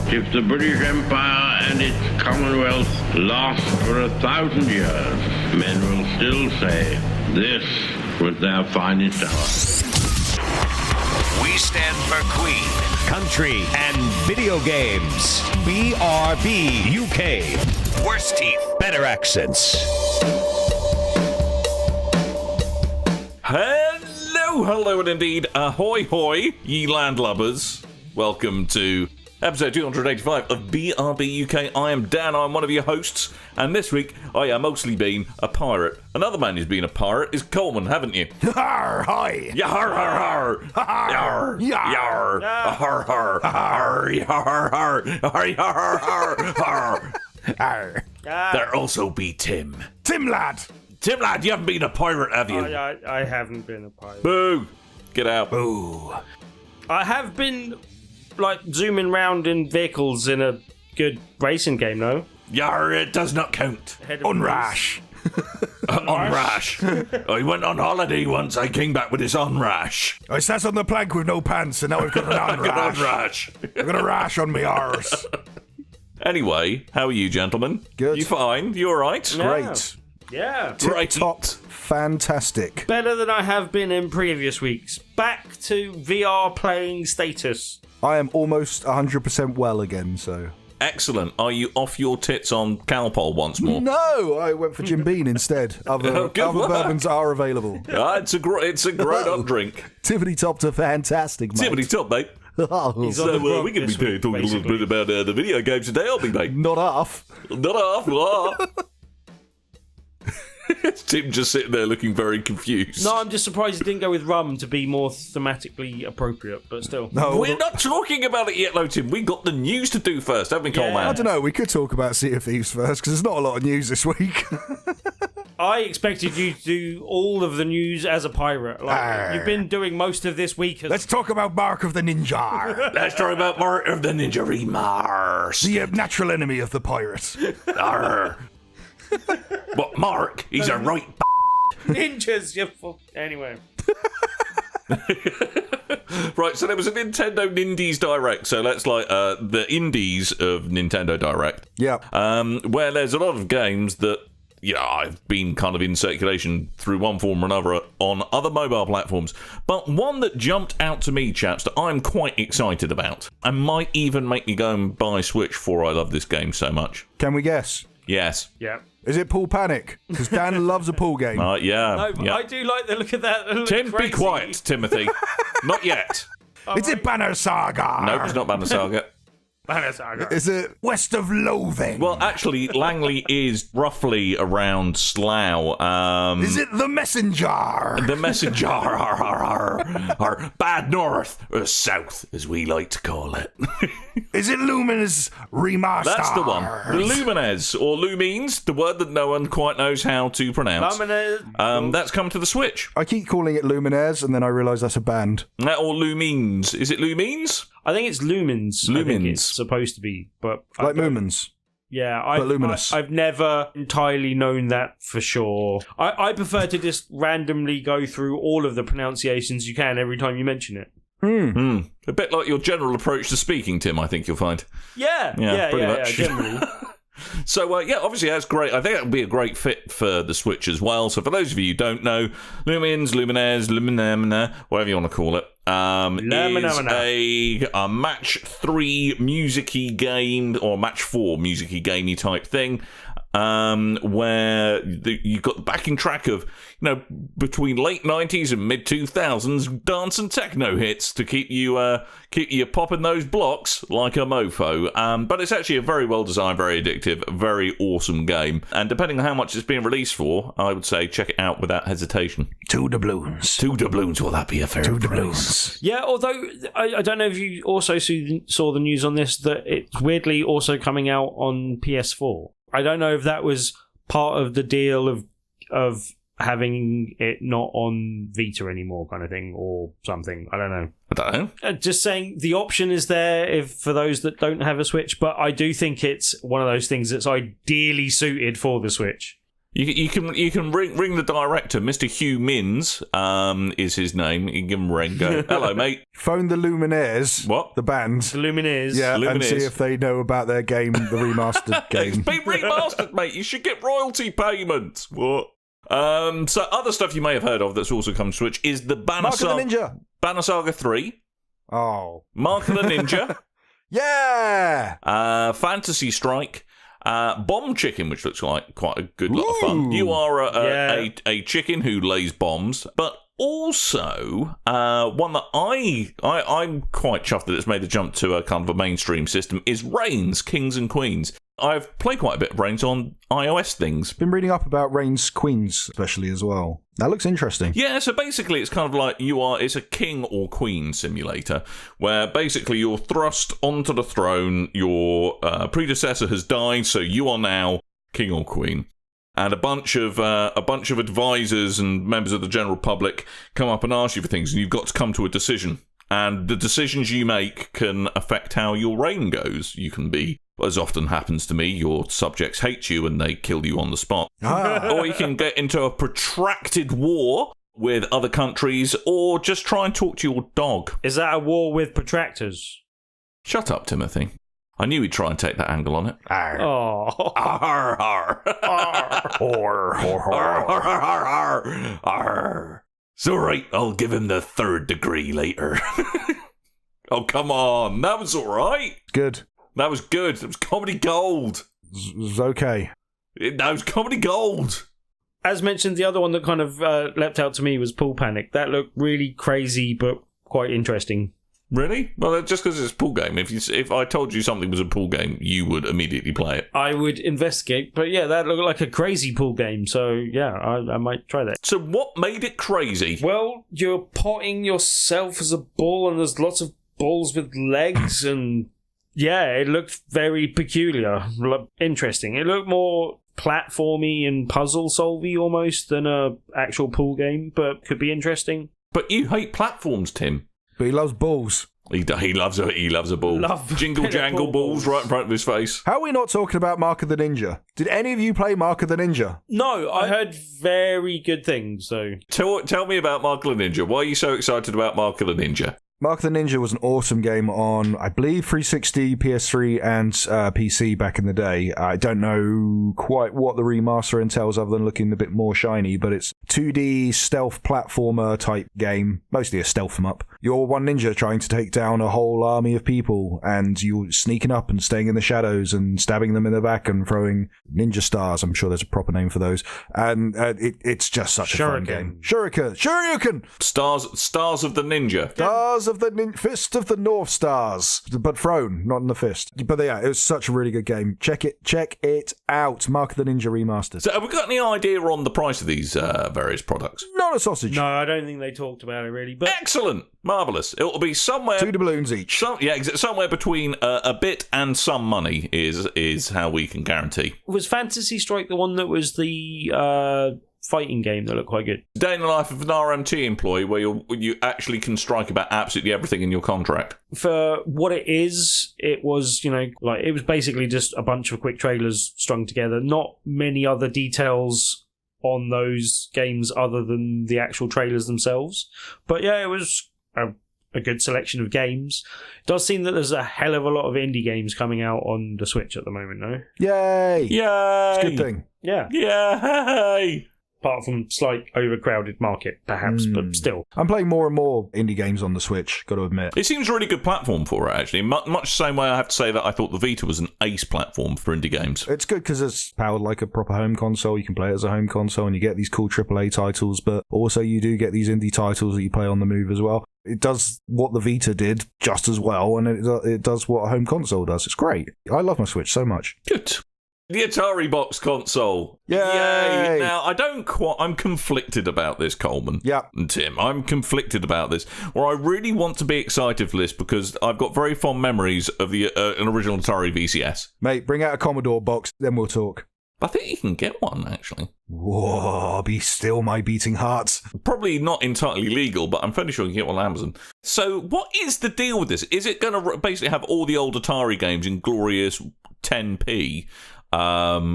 If the British Empire and its Commonwealth last for 1,000 years, men will still say this was their finest hour. We stand for Queen, country, and video games. BRB UK. Worse teeth, better accents. Hello and indeed, ahoy hoy, ye landlubbers. Welcome to episode 285 of BRB UK. I am Dan, I'm one of your hosts, and this week I have mostly been a pirate. Another man who's been a pirate is Coleman, haven't you? Har, hi! Yar, har, har! Yar, yar, har, har, har, yar, har, har, yar, har, har. There also be Tim. Tim-lad! Tim-lad, you haven't been a pirate, have you? I haven't been a pirate. Boo! Get out. Boo. I have been, zooming around in vehicles in a good racing game, though. Yar, it does not count. OnRush. OnRush. I went on holiday once, I came back with this OnRush. I sat on the plank with no pants, and now I've got an OnRush. OnRush. I've got a rash on my arse. Anyway, how are you, gentlemen? Good. You fine? You alright? Great. Yeah. Tip-top. Fantastic. Better than I have been in previous weeks. Back to VR playing status. I am almost 100% well again, so... Excellent. Are you off your tits on Calpol once more? No, I went for Jim Beam instead. Other bourbons are available. It's a grown-up drink. Tippity-top to fantastic, mate. Tippity-top, mate. He's So on the we're rock going to this be week, talking a little basically. bit about the video games today, aren't we, mate? Not half. Not half. Tim just sitting there looking very confused. No, I'm just surprised it didn't go with rum to be more thematically appropriate, but still. No, We're not talking about it yet, though, Tim. We got the news to do first, haven't we, Coleman? I don't know, we could talk about Sea of Thieves first, because there's not a lot of news this week. I expected you to do all of the news as a pirate. You've been doing most of this week as... Let's talk about Mark of the Ninja. Let's talk about Mark of the Ninja Remars. The natural enemy of the pirate. Arr. But Mark, he's a right ninjas, you fuck... Anyway. Right, so there was a Nintendo Nindies Direct, so that's like the indies of Nintendo Direct. Yeah. Where there's a lot of games that, I've been kind of in circulation through one form or another on other mobile platforms. But one that jumped out to me, chaps, that I'm quite excited about, and might even make me go and buy Switch for I love this game so much. Can we guess? Yes. Yeah. Is it Pool Panic? Because Dan loves a pool game. Yeah. No, yeah. I do like the look of that. It looks Tim, crazy. be quiet, Timothy. Not yet. Is it Banner Saga? No, it's not Banner Saga. Is it West of Loathing? Well, actually, Langley is roughly around Slough. Is it The Messenger? The Messenger, or Bad North, or South, as we like to call it. Is it Luminous Remaster? That's the one. The Lumines, or Lumines, the word that no one quite knows how to pronounce. That's come to the Switch. I keep calling it Luminaires, and then I realise that's a band. Or Lumines. Is it Lumines? I think it's lumens. I think it's supposed to be, but Like Moomins. Yeah, but luminous. I've never entirely known that for sure. I prefer to just randomly go through all of the pronunciations you can every time you mention it. A bit like your general approach to speaking, Tim, I think you'll find. Yeah, pretty much. generally. So, obviously that's great. I think that would be a great fit for the Switch as well. So for those of you who don't know, Lumines, Luminaires, Luminamina, whatever you want to call it, is a match 3 music-y game, or match 4 music-y gamey type thing, where you've got the backing track of, between late 90s and mid 2000s dance and techno hits to keep you popping those blocks like a mofo. But it's actually a very well designed, very addictive, very awesome game. And depending on how much it's being released for, I would say check it out without hesitation. 2 doubloons. 2 doubloons, will that be a fair 2 price? doubloons. Yeah, although I don't know if you also saw the news on this, that it's weirdly also coming out on PS4. I don't know if that was part of the deal of having it not on Vita anymore, kind of thing, or something. I don't know. I don't know. Just saying the option is there for those that don't have a Switch, but I do think it's one of those things that's ideally suited for the Switch. You can ring the director, Mr. Hugh Minns, is his name. You can give him a ring. Go, hello, mate. Phone the Luminaires. What? The band. The Lumineers. Yeah, Lumineers. and see if they know about their game, the remastered It's game. been remastered, mate. You should get royalty payments. What? So other stuff you may have heard of that's also come to Switch is the Banner Mark of the Ninja. Banner Saga 3, Oh. Mark of the Ninja, Yeah! Fantasy Strike, Bomb Chicken, which looks like quite a good lot of fun. You are a chicken who lays bombs, but also one that I'm quite chuffed that it's made a jump to a kind of a mainstream system is Reigns, Kings and Queens. I've played quite a bit of Reigns on iOS things. Been reading up about Reigns Queens, especially as well. That looks interesting. Yeah, so basically it's kind of like it's a king or queen simulator, where basically you're thrust onto the throne, your predecessor has died, so you are now king or queen. And a bunch of advisors and members of the general public come up and ask you for things, and you've got to come to a decision. And the decisions you make can affect how your reign goes. You can be, as often happens to me, your subjects hate you and they kill you on the spot. Or you can get into a protracted war with other countries, or just try and talk to your dog. Is that a war with protractors? Shut up, Timothy. I knew he'd try and take that angle on it. Oh. Arr, arr. Arr. It's all right, I'll give him the 3rd degree later. Oh, come on. That was all right. Good. That was good. It was comedy gold. It was okay. That was comedy gold. As mentioned, the other one that kind of leapt out to me was Pool Panic. That looked really crazy, but quite interesting. Really? Well, just because it's a pool game. If I told you something was a pool game, you would immediately play it. I would investigate, but yeah, that looked like a crazy pool game. So yeah, I might try that. So what made it crazy? Well, you're potting yourself as a bull, and there's lots of bulls with legs, and yeah, it looked very peculiar, interesting. It looked more platformy and puzzle solvy almost than a actual pool game, but could be interesting. But you hate platforms, Tim. But he loves balls. He loves a ball. Love Jingle jangle balls right in front of his face. How are we not talking about Mark of the Ninja? Did any of you play Mark of the Ninja? No, I heard very good things, so... Tell me about Mark of the Ninja. Why are you so excited about Mark of the Ninja? Mark of the Ninja was an awesome game on, I believe, 360, PS3, and PC back in the day. I don't know quite what the remaster entails other than looking a bit more shiny, but it's 2D stealth platformer type game, mostly a stealth 'em up. You're one ninja trying to take down a whole army of people, and you're sneaking up and staying in the shadows and stabbing them in the back and throwing ninja stars. I'm sure there's a proper name for those. And it's just such a fun game. Shuriken! Stars of the Ninja. Stars of the Fist of the North Stars, but thrown, not in the fist. But yeah, it was such a really good game. Check it out. Mark of the Ninja Remastered. So have we got any idea on the price of these various products? Not a sausage. No, I don't think they talked about it really, but... Excellent. Marvellous. It'll be somewhere... 2 doubloons each. Somewhere between a bit and some money is how we can guarantee. Was Fantasy Strike the one that was the fighting game that looked quite good? Day in the life of an RMT employee where you actually can strike about absolutely everything in your contract. For what it is, it was, it was basically just a bunch of quick trailers strung together. Not many other details on those games other than the actual trailers themselves. But yeah, it was a good selection of games. It does seem that there's a hell of a lot of indie games coming out on the Switch at the moment, though. Yay! Yay! It's a good thing. Yeah. Yay! Apart from slight overcrowded market, perhaps, but still. I'm playing more and more indie games on the Switch, got to admit. It seems a really good platform for it, actually. Much the same way I have to say that I thought the Vita was an ace platform for indie games. It's good because it's powered like a proper home console. You can play it as a home console and you get these cool AAA titles, but also you do get these indie titles that you play on the move as well. It does what the Vita did just as well, and it does what a home console does. It's great. I love my Switch so much. Good. The Ataribox Console. Yay! Now, I'm conflicted about this, Coleman. Yeah. And Tim, I'm conflicted about this. Where I really want to be excited for this because I've got very fond memories of an original Atari VCS. Mate, bring out a Commodore box, then we'll talk. I think you can get one, actually. Whoa, be still my beating heart. Probably not entirely legal, but I'm fairly sure you can get one on Amazon. So, what is the deal with this? Is it going to basically have all the old Atari games in glorious 10p?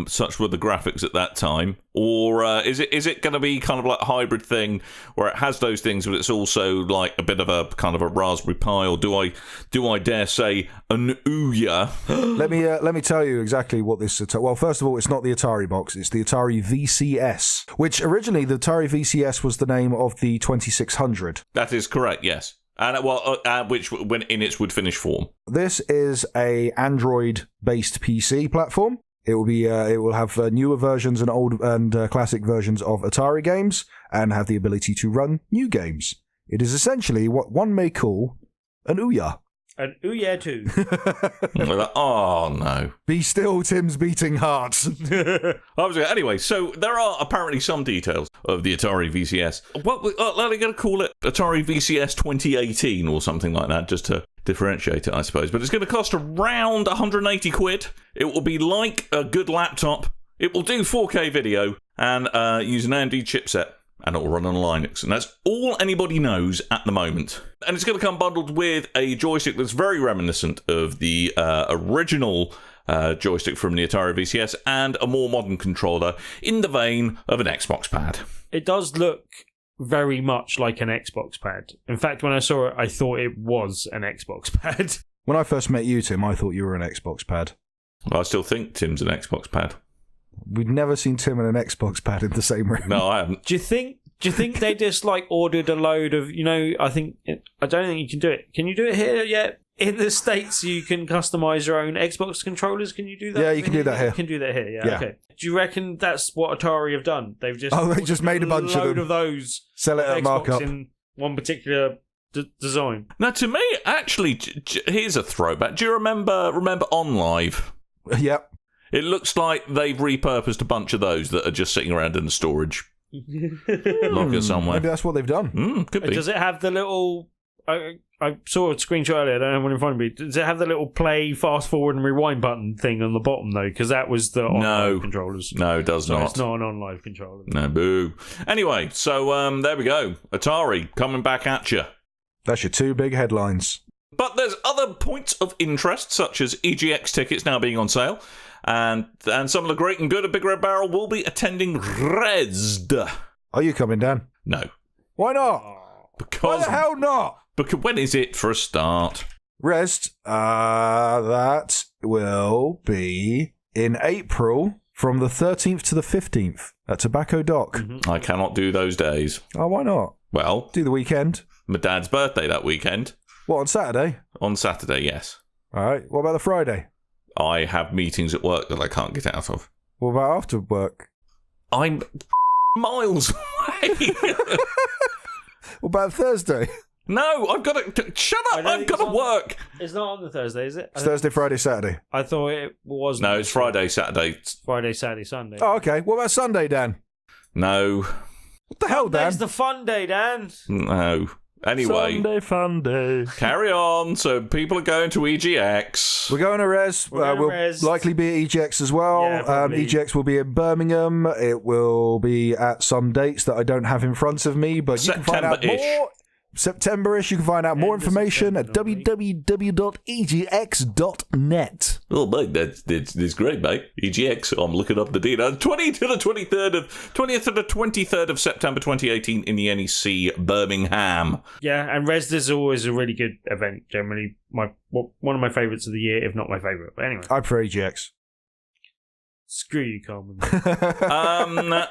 Such were the graphics at that time. Or is it going to be kind of like a hybrid thing where it has those things, but it's also like a bit of a kind of a Raspberry Pi? Or do I dare say an Ouya? Let me tell you exactly what this. Well, first of all, it's not the Atari box; it's the Atari VCS, which originally the Atari VCS was the name of the 2600. That is correct. Yes. And which, when in its would finish form, this is a Android-based PC platform. It will have newer versions and old and classic versions of Atari games, and have the ability to run new games. It is essentially what one may call an Ouya. An Ouya 2. Oh no! Be still, Tim's beating heart. Anyway, so there are apparently some details of the Atari VCS. What are they going to call it? Atari VCS 2018 or something like that, just to differentiate it, I suppose. But it's going to cost around 180 quid. It will be like a good laptop. It will do 4K video and use an AMD chipset. And it will run on Linux. And that's all anybody knows at the moment. And it's going to come bundled with a joystick that's very reminiscent of the original joystick from the Atari VCS, and a more modern controller in the vein of an Xbox pad. It does look very much like an Xbox pad. In fact, when I saw it, I thought it was an Xbox pad. When I first met you, Tim, I thought you were an Xbox pad. I still think Tim's an Xbox pad. We've never seen Tim and an Xbox pad in the same room. No, I haven't. Do you think they just like ordered a load of, I don't think you can do it. Can you do it here yet? In the States, you can customize your own Xbox controllers. Can you do that? Yeah, you can do that here. You can do that here, yeah. Okay. Do you reckon that's what Atari have done? They've just made a bunch load of those. Sell it at markup in one particular design. Now, to me, actually, here's a throwback. Do you remember OnLive? Yep. It looks like they've repurposed a bunch of those that are just sitting around in the storage locker somewhere. Maybe that's what they've done. Could be. Does it have the little... I saw a screenshot earlier, I don't have one in front of me. Does it have the little play, fast forward and rewind button thing on the bottom, though? Because that was the OnLive controllers. No, it does not. It's not an OnLive controller. No, boo. Anyway, so there we go. Atari coming back at you. That's your two big headlines. But there's other points of interest, such as EGX tickets now being on sale. And some of the great and good of BigRedBarel will be attending Rezzed. Are you coming, Dan? No. Why not? Because, why the hell not? Because when is it for a start? Rezzed, that will be in April from the 13th to the 15th at Tobacco Dock. Mm-hmm. I cannot do those days. Oh, why not? Well, do the weekend. My dad's birthday that weekend. What, on Saturday? On Saturday, yes. All right. What about the Friday? I have meetings at work that I can't get out of. What about after work? I'm miles away. What about Thursday? No, I've got to... Shut up! I've got to work! It's not on the Thursday, is it? It's Thursday, Friday, Saturday. I thought it was... No, it's Friday, Saturday. Friday, Saturday, Sunday. Oh, okay. What about Sunday, Dan? No. What the hell, Dan? It's the fun day, Dan. No. Anyway. Sunday fun day. Carry on. So people are going to EGX. We're going to Res. We'll likely be at EGX as well. Yeah, EGX will be in Birmingham. It will be at some dates that I don't have in front of me, but you can find out more. September-ish. You can find out more information at www.egx.net. Oh, mate, that's great, mate. EGX. I'm looking up the data. 20th to the 23rd of September 2018 in the NEC Birmingham. Yeah, and Rezzed is always a really good event. Generally, one of my favourites of the year, if not my favourite. But anyway, I prefer EGX. Screw you, Coleman.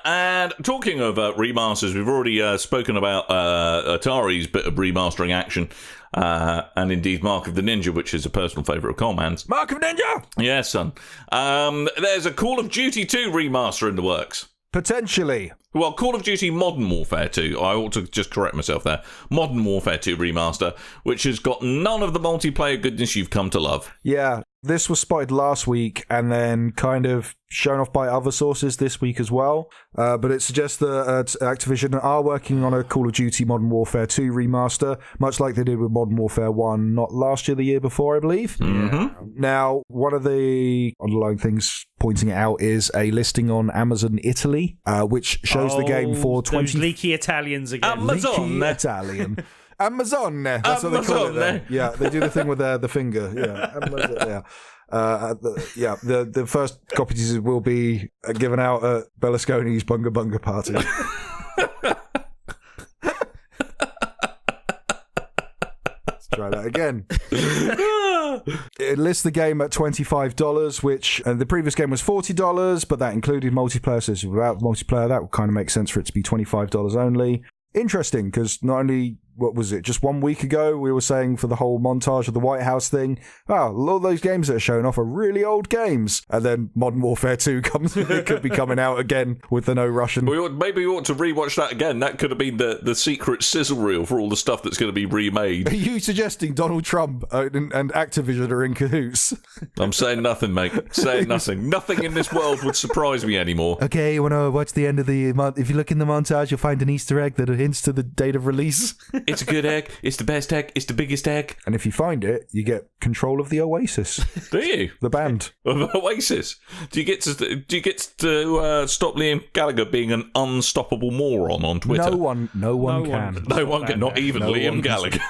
And talking of remasters, we've already spoken about Atari's bit of remastering action, and indeed Mark of the Ninja, which is a personal favourite of Coleman's. Mark of Ninja! Yes, son. There's a Call of Duty 2 remaster in the works. Potentially. Well, Call of Duty Modern Warfare 2, I ought to just correct myself there. Modern Warfare 2 remaster, which has got none of the multiplayer goodness you've come to love. Yeah, this was spotted last week and then kind of shown off by other sources this week as well. But it suggests that Activision are working on a Call of Duty Modern Warfare 2 remaster, much like they did with Modern Warfare 1, not last year, the year before, I believe. Mm-hmm. Now, one of the underlying things pointing it out is a listing on Amazon Italy, which shows the game for 20... Those leaky Italians again. Amazon! Leaky Italian. Amazon. That's what they call it there. Yeah, they do the thing with the finger. Yeah, Amazon. Yeah. The first copies will be given out at Berlusconi's Bunga Bunga party. Let's try that again. It lists the game at $25, which the previous game was $40, but that included multiplayer. So without multiplayer, that would kind of make sense for it to be $25 only. Interesting, because not only, what was it, just 1 week ago, we were saying for the whole montage of the White House thing, all those games that are shown off are really old games. And then Modern Warfare 2 it could be coming out again with the no Russian. Maybe we ought to rewatch that again. That could have been the secret sizzle reel for all the stuff that's going to be remade. Are you suggesting Donald Trump and Activision are in cahoots? I'm saying nothing, mate. Saying nothing. Nothing in this world would surprise me anymore. Okay, you want to watch the end of the month? If you look in the montage, you'll find an Easter egg that hints to the date of release. It's a good egg. It's the best egg. It's the biggest egg. And if you find it, you get control of the Oasis. Do you? The band. Of Oasis. Do you get to stop Liam Gallagher being an unstoppable moron on Twitter? No one can. No one can. Not even Liam Gallagher.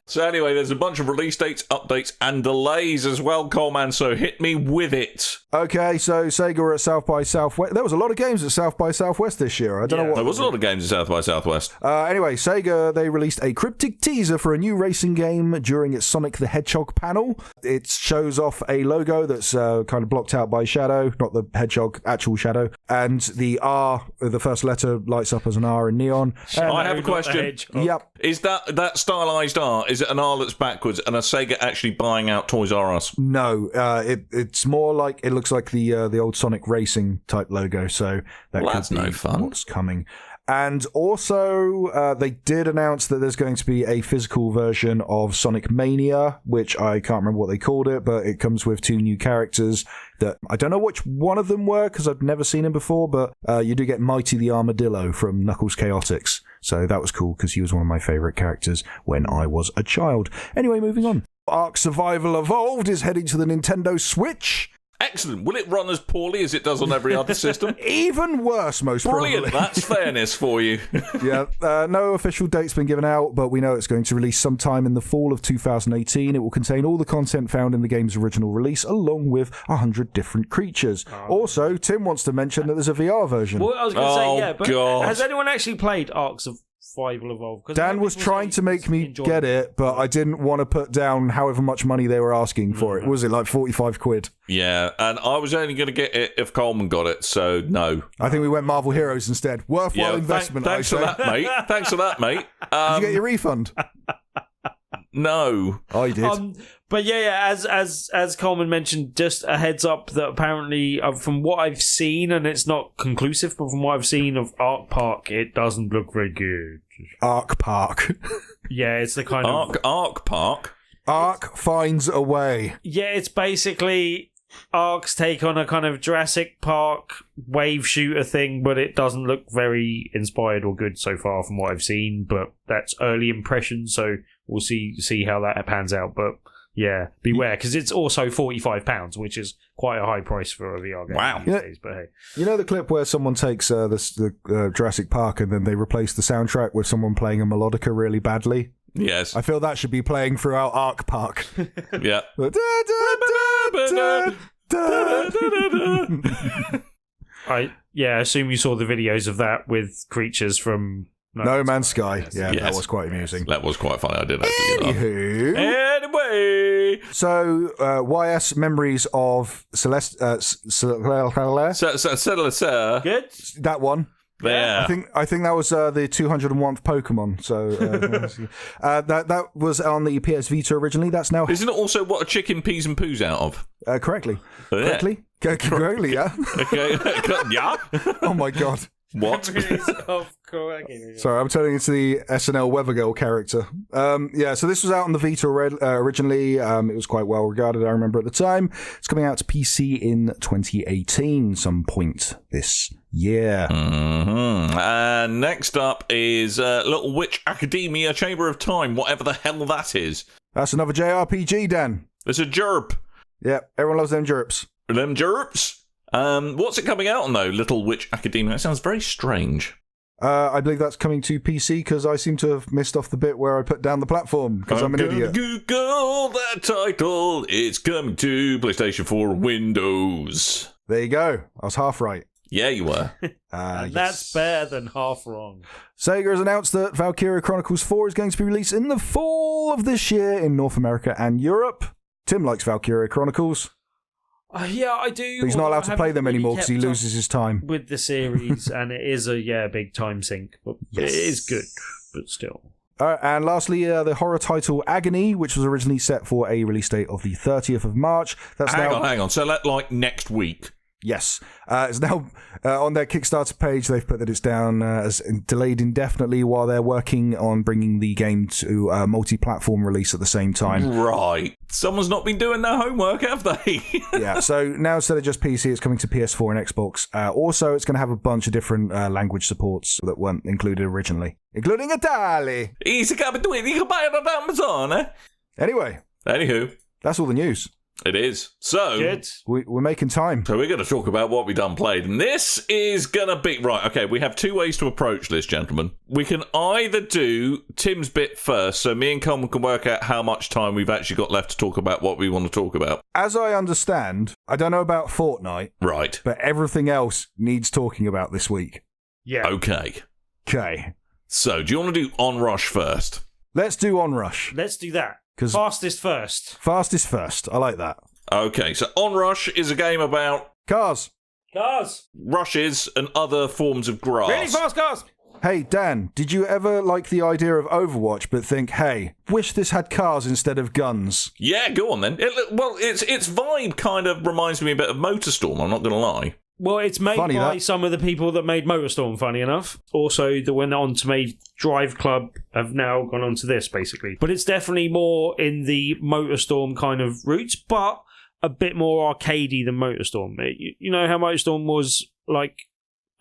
So anyway, there's a bunch of release dates, updates, and delays as well, Coleman, so hit me with it. Okay, so Sega were at South by Southwest. There was a lot of games at South by Southwest this year. I don't know what... There was a lot of games at South by Southwest. Anyway, Sega, they released a cryptic teaser for a new racing game during its Sonic the Hedgehog panel. It shows off a logo that's kind of blocked out by shadow, not the hedgehog, actual shadow. And the R, the first letter, lights up as an R in neon. I have a question. Yep. Is that stylized R? Is it an R that's backwards? And are Sega actually buying out Toys R Us? No, it's more like it looks like the old Sonic Racing type logo. So that's could be no fun. What's coming. And also, they did announce that there's going to be a physical version of Sonic Mania, which I can't remember what they called it, but it comes with 2 new characters that I don't know which one of them were because I've never seen him before, but you do get Mighty the Armadillo from Knuckles Chaotix. So that was cool because he was one of my favourite characters when I was a child. Anyway, moving on. Ark Survival Evolved is heading to the Nintendo Switch. Excellent. Will it run as poorly as it does on every other system? Even worse, most Brilliant. probably. That's fairness for you. Yeah. No official date's been given out, but we know it's going to release sometime in the fall of 2018. It will contain all the content found in the game's original release, along with 100 different creatures. Also, Tim wants to mention that there's a VR version. Well, I was going to say, yeah, but has anyone actually played Ark Survival Evolved? Dan was trying to make me get it, but I didn't want to put down however much money they were asking for it. Was it like 45 quid? Yeah, and I was only going to get it if Coleman got it, so no. I think we went Marvel Heroes instead. Worthwhile investment, thanks for that, mate. Thanks for that, mate. Did you get your refund? No. I did. But yeah, as Coleman mentioned, just a heads up that apparently, from what I've seen, and it's not conclusive, but from what I've seen of Ark Park, it doesn't look very good. Ark Park. Yeah, it's the kind of... Ark Park? Ark finds a way. Yeah, it's basically Ark's take on a kind of Jurassic Park wave shooter thing, but it doesn't look very inspired or good so far from what I've seen, but that's early impressions, so we'll see how that pans out, but... Yeah, beware, because it's also £45, which is quite a high price for a VR game these days. But hey, you know the clip where someone takes the Jurassic Park and then they replace the soundtrack with someone playing a melodica really badly? Yes. I feel that should be playing throughout Ark Park. Yeah. I assume you saw the videos of that with creatures from... No Man's Sky. Yes. That was quite amusing. That was quite funny. I did actually Anyway. So, YS memories of Celeste. Good. That one. Yeah. I think that was the 201th Pokemon. So that was on the PS Vita originally. That's now. Isn't it also what a chicken pees and poos out of? Correctly. Yeah. Correctly, yeah. Okay. Yeah. Oh my god. What? Sorry, I'm turning into the SNL Weather Girl character. So this was out on the Vita originally. It was quite well regarded, I remember at the time. It's coming out to PC in 2018, some point this year. Mm-hmm. Next up is Little Witch Academia Chamber of Time, whatever the hell that is. That's another JRPG, Dan. It's a jerp. Yeah, everyone loves them jerps. Them jerps? What's it coming out on, though? Little Witch Academia. That sounds very strange. I believe that's coming to PC because I seem to have missed off the bit where I put down the platform because I'm an idiot. Google that title. It's coming to PlayStation 4 Windows. There you go. I was half right. Yeah, you were. And that's better than half wrong. Sega has announced that Valkyria Chronicles 4 is going to be released in the fall of this year in North America and Europe. Tim likes Valkyria Chronicles. Yeah, I do. But he's not allowed to play them anymore because he loses his time. With the series, and it is a big time sink. But yes. It is good, but still. And lastly, the horror title Agony, which was originally set for a release date of the 30th of March. That's hang on. So like next week. Yes. It's now on their Kickstarter page. They've put that it's down as delayed indefinitely while they're working on bringing the game to a multi-platform release at the same time. Right. Someone's not been doing their homework, have they? Yeah. So now instead of just PC, it's coming to PS4 and Xbox. Also, it's going to have a bunch of different language supports that weren't included originally, including Italian. Easy come between. You can buy it on Amazon, eh? Anyway. Anywho. That's all the news. It is. So, good. We're making time. So we're going to talk about what we done played. And this is going to be... Right, okay, we have two ways to approach this, gentlemen. We can either do Tim's bit first, so me and Coleman can work out how much time we've actually got left to talk about what we want to talk about. As I understand, I don't know about Fortnite. Right. But everything else needs talking about this week. Yeah. Okay. So, do you want to do OnRush first? Let's do OnRush. Let's do that. Fastest first. Fastest first. I like that. Okay, so OnRush is a game about... Cars. Rushes and other forms of grass. Really fast cars. Hey, Dan, did you ever like the idea of Overwatch but think, hey, wish this had cars instead of guns? Yeah, go on then. Its vibe kind of reminds me a bit of MotorStorm, I'm not going to lie. Well, it's made by some of the people that made MotorStorm, funny enough. Also, that went on to make Drive Club have now gone on to this, basically. But it's definitely more in the MotorStorm kind of roots, but a bit more arcadey than MotorStorm. You know how MotorStorm was, like,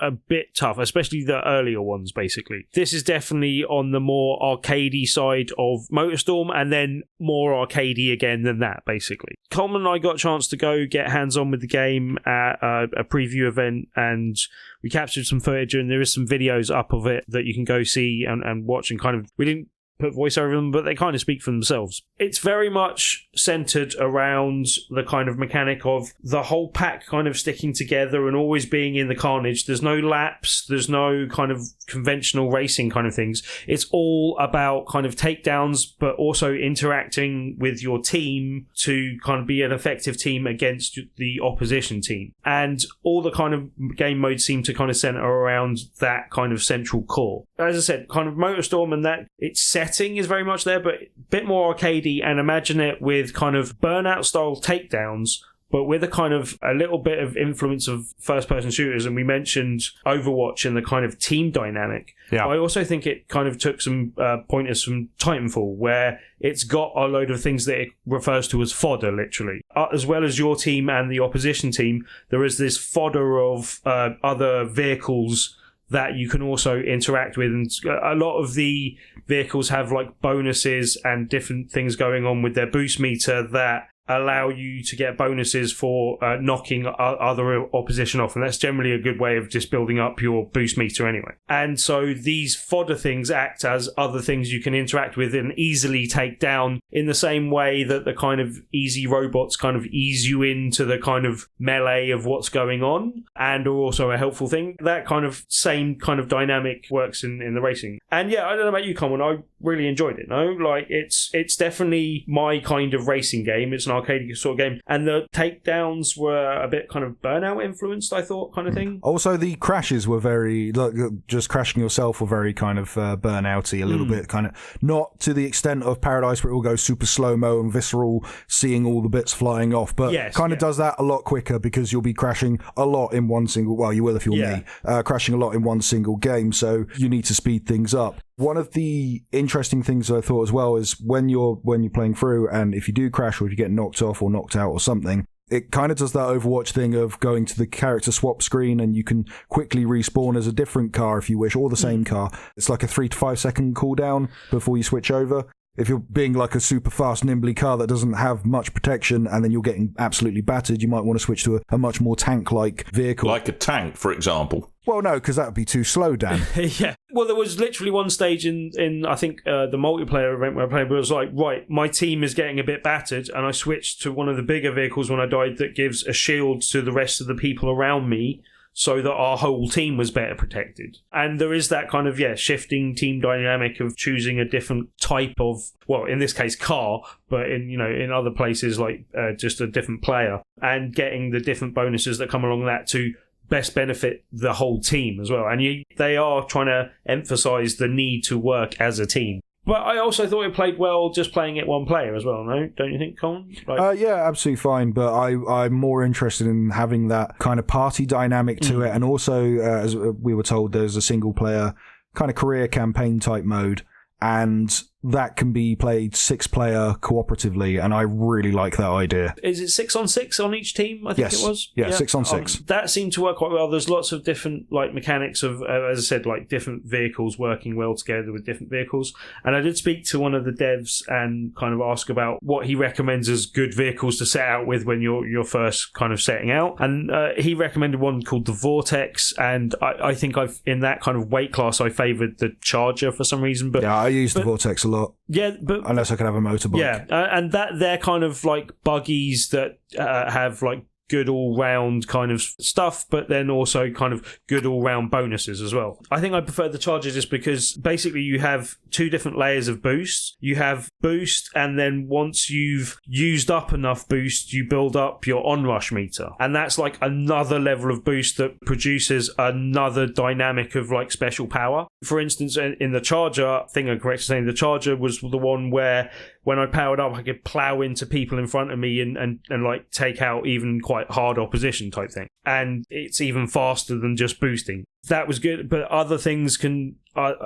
a bit tough, especially the earlier ones, basically. This is definitely on the more arcadey side of MotorStorm, and then more arcadey again than that, basically. Coleman and I got a chance to go get hands-on with the game at a preview event, and we captured some footage, and there is some videos up of it that you can go see and watch, and kind of... We didn't put voice over them, but they kind of speak for themselves. It's very much centered around the kind of mechanic of the whole pack kind of sticking together and always being in the carnage. There's no laps, there's no kind of conventional racing kind of things. It's all about kind of takedowns, but also interacting with your team to kind of be an effective team against the opposition team. And all the kind of game modes seem to kind of center around that kind of central core. As I said, kind of MotorStorm and that, it's setting is very much there, but a bit more arcadey, and imagine it with kind of Burnout style takedowns, but with a kind of a little bit of influence of first person shooters. And we mentioned Overwatch and the kind of team dynamic. Yeah. I also think it kind of took some pointers from Titanfall, where it's got a load of things that it refers to as fodder, literally. As well as your team and the opposition team, there is this fodder of other vehicles that you can also interact with, and a lot of the vehicles have like bonuses and different things going on with their boost meter that allow you to get bonuses for knocking other opposition off, and that's generally a good way of just building up your boost meter anyway. And so these fodder things act as other things you can interact with and easily take down, in the same way that the kind of easy robots kind of ease you into the kind of melee of what's going on, and are also a helpful thing. That kind of same kind of dynamic works in the racing. And yeah, I don't know about you, Coleman, I really enjoyed it. No, like it's definitely my kind of racing game. It's an arcade sort of game, and the takedowns were a bit kind of Burnout influenced, I thought, kind of thing. Also, the crashes were very, like, just crashing yourself were very kind of Burnouty, a little bit, kind of not to the extent of Paradise where it will go super slow-mo and visceral, seeing all the bits flying off, but kind of does that a lot quicker, because you'll be crashing a lot in one single, well, you will if you're me, crashing a lot in one single game, so you need to speed things up. One of the interesting things I thought as well is when you're playing through, and if you do crash or if you get knocked off or knocked out or something, it kind of does that Overwatch thing of going to the character swap screen, and you can quickly respawn as a different car if you wish, or the same car. It's like a 3 to 5 second cooldown before you switch over. if you're being like a super fast, nimbly car that doesn't have much protection and then you're getting absolutely battered, you might want to switch to a much more tank-like vehicle. Like a tank, for example. Well, no, because that would be too slow, Dan. Yeah. Well, there was literally one stage in I think, the multiplayer event where I played, where it was like, right, my team is getting a bit battered, and I switched to one of the bigger vehicles when I died that gives a shield to the rest of the people around me, so that our whole team was better protected. And there is that kind of, shifting team dynamic of choosing a different type of, well, in this case, car, but in other places, like just a different player, and getting the different bonuses that come along that to best benefit the whole team as well. And they are trying to emphasize the need to work as a team. But I also thought it played well just playing it one player as well, no? Don't you think, Colin? Yeah, absolutely fine. But I'm more interested in having that kind of party dynamic to it. And also, as we were told, there's a single player kind of career campaign type mode. And that can be played 6-player cooperatively, and I really like that idea. Is it 6-on-6 on each team? I think yes. it was. Yeah, 6-on-6. That seemed to work quite well. There's lots of different mechanics of, as I said, different vehicles working well together with different vehicles. And I did speak to one of the devs and kind of ask about what he recommends as good vehicles to set out with when you're first kind of setting out. And he recommended one called the Vortex, and I think in that kind of weight class I favoured the Charger for some reason. But yeah, I use the Vortex a lot. Yeah, but unless I can have a motorbike. Yeah, and that they're kind of like buggies that have like good all-round kind of stuff, but then also kind of good all-round bonuses as well. I think I prefer the Charger just because basically you have 2 different layers of boosts. You have boost, and then once you've used up enough boost, you build up your OnRush meter. And that's like another level of boost that produces another dynamic of like special power. For instance, in the Charger, I think I'm correct in saying the Charger was the one where when I powered up, I could plow into people in front of me and like take out even quite hard opposition type thing. And it's even faster than just boosting. That was good, but other things can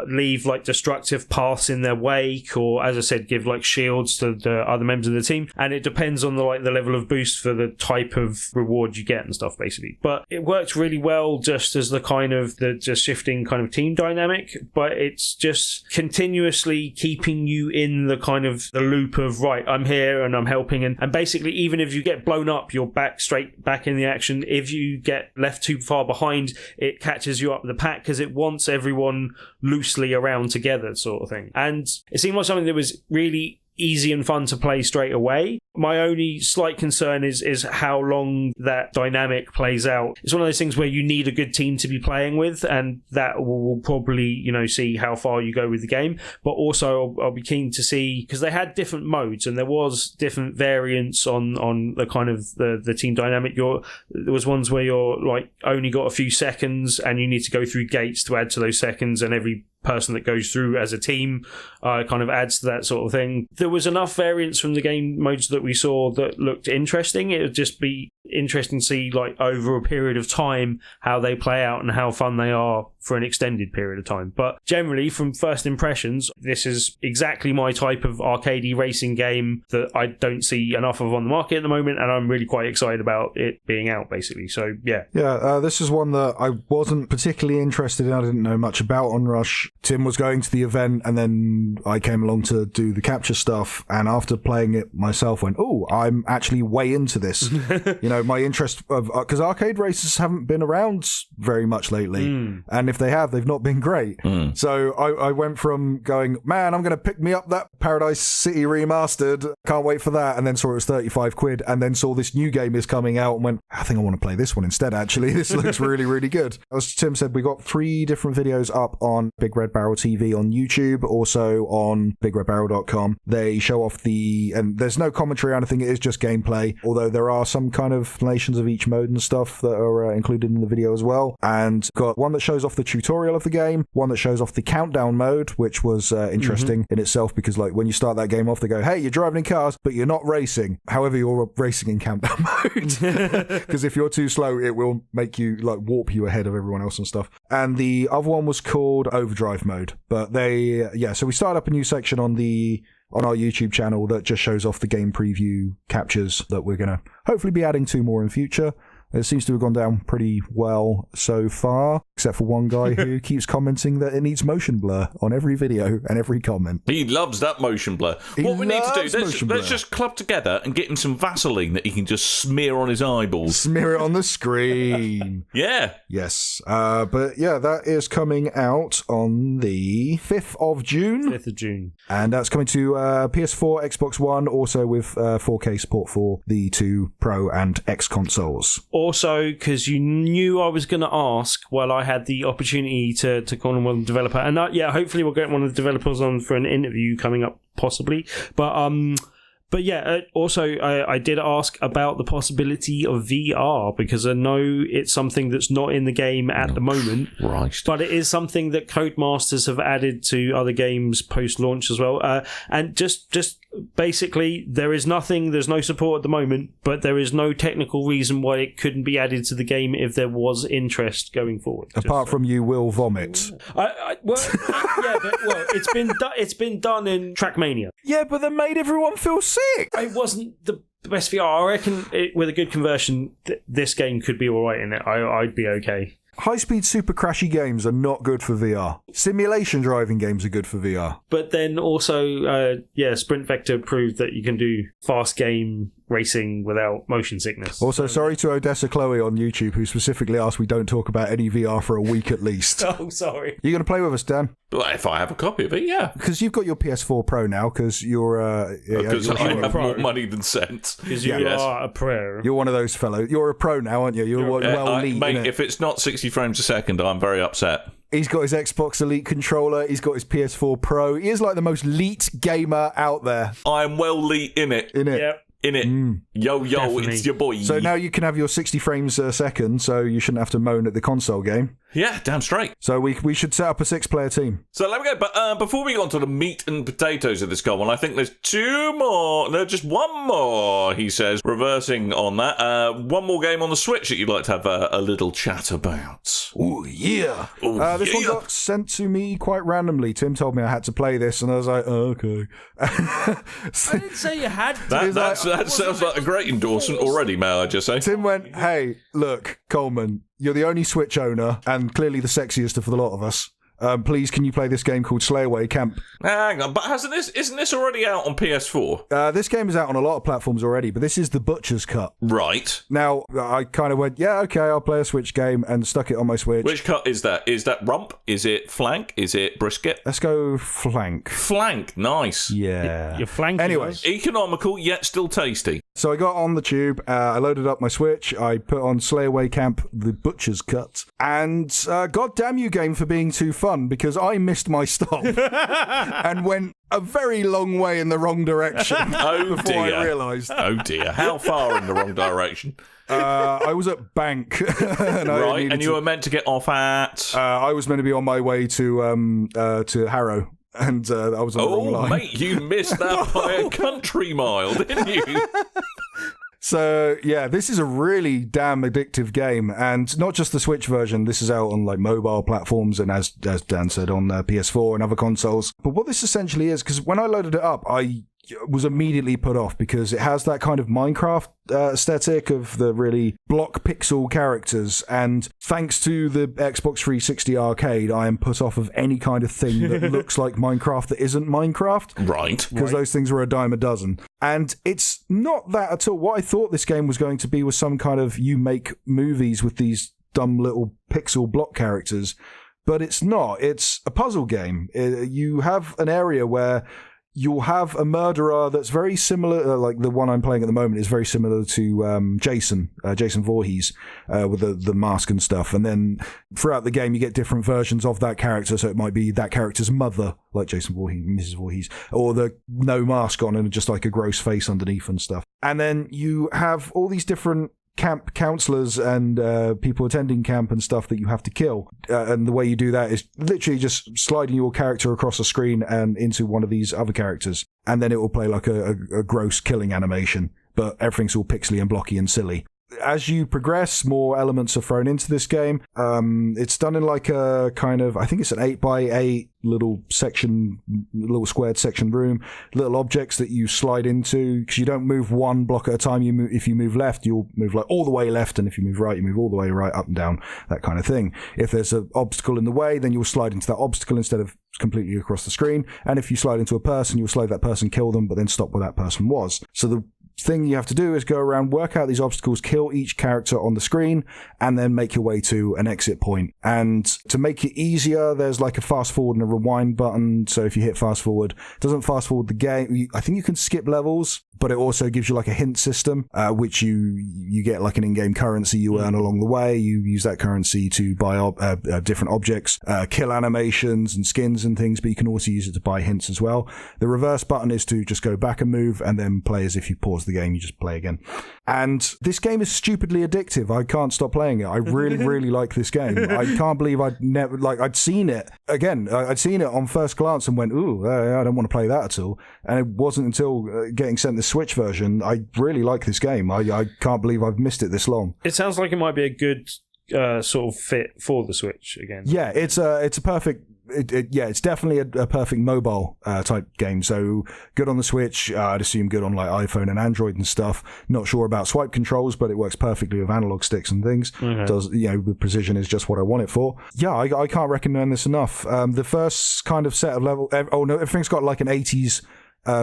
leave like destructive paths in their wake, or as I said, give like shields to the other members of the team, and it depends on the level of boost for the type of reward you get and stuff basically. But it worked really well just as the kind of the just shifting kind of team dynamic, but it's just continuously keeping you in the kind of the loop of, right, I'm here and I'm helping, and basically even if you get blown up, you're straight back in the action. If you get left too far behind, it catches you up the pack because it wants everyone loosely around together sort of thing. And it seemed like something that was really easy and fun to play straight away. My only slight concern is how long that dynamic plays out. It's one of those things where you need a good team to be playing with, and that will probably, see how far you go with the game. But also I'll be keen to see, because they had different modes and there was different variants on the kind of the team dynamic. There was ones where you're like only got a few seconds and you need to go through gates to add to those seconds, and every person that goes through as a team kind of adds to that sort of thing. There was enough variance from the game modes that we saw that looked interesting. It would just be interesting to see like over a period of time how they play out and how fun they are for an extended period of time. But generally, from first impressions, this is exactly my type of arcadey racing game that I don't see enough of on the market at the moment, and I'm really quite excited about it being out basically. So yeah. This is one that I wasn't particularly interested in. I didn't know much about OnRush. Tim was going to the event and then I came along to do the capture stuff, and after playing it myself went, I'm actually way into this. My interest of, because arcade races haven't been around very much lately, and if they have, they've not been great. So I went from going, man, I'm going to pick me up that Paradise City remastered, can't wait for that, and then saw it was 35 quid, and then saw this new game is coming out and went, I think I want to play this one instead, actually. This looks really, really good. As Tim said, we got 3 different videos up on BigRedBarel TV on YouTube, also on BigRedBarel.com. They show off and there's no commentary or anything, it is just gameplay, although there are some kind of explanations of each mode and stuff that are included in the video as well. And got one that shows off the tutorial of the game, one that shows off the countdown mode, which was interesting in itself, because like when you start that game off, they go, hey, you're driving in cars, but you're not racing. However, you're racing in countdown mode, because if you're too slow, it will make you like warp you ahead of everyone else and stuff. And the other one was called overdrive mode. But so we started up a new section on our YouTube channel that just shows off the game preview captures that we're going to hopefully be adding 2 more in future. It seems to have gone down pretty well so far, except for one guy who keeps commenting that it needs motion blur on every video and every comment. He loves that motion blur. What we need to do, let's just club together and get him some Vaseline that he can just smear on his eyeballs. Smear it on the screen. Yeah. Yes. But yeah, that is coming out on the 5th of June. 5th of June. And that's coming to PS4, Xbox One, also with 4K support for the 2 Pro and X consoles. Also, because you knew I was going to ask while I had the opportunity to call on one developer. And hopefully we'll get one of the developers on for an interview coming up, possibly. But yeah, also I did ask about the possibility of VR, because I know it's something that's not in the game at the moment. Christ. But it is something that Codemasters have added to other games post-launch as well. And just basically, there's no support at the moment, but there is no technical reason why it couldn't be added to the game if there was interest going forward. Apart from you will vomit. It's been done in Trackmania. Yeah, but they made everyone feel sick. It wasn't the best VR. I reckon with a good conversion, this game could be all right in it. I'd be okay. High-speed super crashy games are not good for VR. Simulation driving games are good for VR. But then also, Sprint Vector proved that you can do fast game racing without motion sickness. Also, sorry to Odessa Chloe on YouTube, who specifically asked we don't talk about any VR for a week at least. Oh, sorry. You going to play with us, Dan? Well, if I have a copy of it, yeah. Because you've got your PS4 Pro now, because you're... Because I have more money than sense. Because you are a pro. You're one of those fellows. You're a pro now, aren't you? You're well elite. Mate, if it's not 60 frames a second, I'm very upset. He's got his Xbox Elite controller. He's got his PS4 Pro. He is like the most elite gamer out there. I'm well elite in it. Yep. In it. Yo, Definitely. It's your boy. So now you can have your 60 frames a second, so you shouldn't have to moan at the console game. Yeah, damn straight. So we should set up a 6-player team. So let me go. But before we go on to the meat and potatoes of this goal, I think there's two more. No, just one more, he says, reversing on that. One more game on the Switch that you'd like to have a little chat about. Oh, yeah. This yeah. one got sent to me quite randomly. Tim told me I had to play this, and I was like, oh, okay. I didn't say you had to. That sounds like a great endorsement already, may I just say. Tim went, hey, look, Coleman, you're the only Switch owner, and clearly the sexiest of the lot of us. Please, can you play this game called Slayaway Camp? Hang on, but isn't this already out on PS4? This game is out on a lot of platforms already, but this is the butcher's cut. Right. Now, I kind of went, yeah, okay, I'll play a Switch game, and stuck it on my Switch. Which cut is that? Is that rump? Is it flank? Is it brisket? Let's go flank. Flank, nice. Yeah. You're flanking. Anyway. Economical, yet still tasty. So I got on the tube, I loaded up my Switch, I put on Slayaway Camp, the butcher's cut, and god damn you game for being too fun, because I missed my stop and went a very long way in the wrong direction before I realised. Oh dear, how far in the wrong direction? I was at Bank. And you were meant to get off at... I was meant to be on my way to Harrow. And I was on the wrong line. Oh, mate, you missed that by a country mile, didn't you? So, yeah, this is a really damn addictive game. And not just the Switch version. This is out on, like, mobile platforms and, as Dan said, on PS4 and other consoles. But what this essentially is, because when I loaded it up, I was immediately put off because it has that kind of Minecraft aesthetic of the really block pixel characters, and thanks to the Xbox 360 arcade, I am put off of any kind of thing that looks like Minecraft that isn't Minecraft. Right. Because those things were a dime a dozen. And it's not that at all. What I thought this game was going to be was some kind of you make movies with these dumb little pixel block characters, but it's not. It's a puzzle game. You have an area where you'll have a murderer that's very similar, like the one I'm playing at the moment is very similar to Jason Voorhees, with the mask and stuff. And then throughout the game, you get different versions of that character. So it might be that character's mother, like Jason Voorhees, Mrs. Voorhees, or the no mask on and just like a gross face underneath and stuff. And then you have all these different camp counselors and people attending camp and stuff that you have to kill, and the way you do that is literally just sliding your character across the screen and into one of these other characters, and then it will play like a gross killing animation, but everything's all pixely and blocky and silly. as you progress, more elements are thrown into this game. It's done in like a kind of, I think it's an 8x8 little squared section room, little objects that you slide into, because you don't move one block at a time. If you move left, you'll move like all the way left, and if you move right, you move all the way right, up and down, that kind of thing. If there's an obstacle in the way, then you'll slide into that obstacle instead of completely across the screen. And if you slide into a person, you'll slide that person, kill them, but then stop where that person was. So the thing you have to do is go around, work out these obstacles, kill each character on the screen, and then make your way to an exit point. And to make it easier, there's like a fast forward and a rewind button. So if you hit fast forward, it doesn't fast forward the game. I think you can skip levels, but it also gives you like a hint system, which you get like an in-game currency you earn along the way. You use that currency to buy different objects, kill animations and skins and things, but you can also use it to buy hints as well. The reverse button is to just go back and move, and then play as if you pause the game, you just play again. And this game is stupidly addictive. I can't stop playing it. I really, really like this game. I can't believe I'd seen it. Again, I'd seen it on first glance and went, ooh, I don't want to play that at all. And it wasn't until getting sent the Switch version, I really like this game. I can't believe I've missed it this long. It sounds like it might be a good sort of fit for the Switch again. Yeah, it's a perfect... it's definitely a perfect mobile type game. So good on the Switch. I'd assume good on like iPhone and Android and stuff. Not sure about swipe controls, but it works perfectly with analog sticks and things. Okay. Does, the precision is just what I want it for. Yeah, I can't recommend this enough. The first kind of set of level. Everything's got like an 80s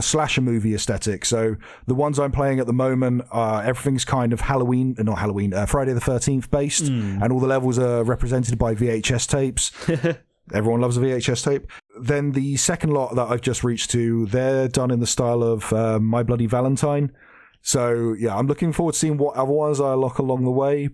slasher movie aesthetic. So the ones I'm playing at the moment, everything's kind of Friday the 13th based, and all the levels are represented by VHS tapes. Everyone loves a VHS tape. Then the second lot that I've just reached to, they're done in the style of My Bloody Valentine. So, yeah, I'm looking forward to seeing what other ones I unlock along the way,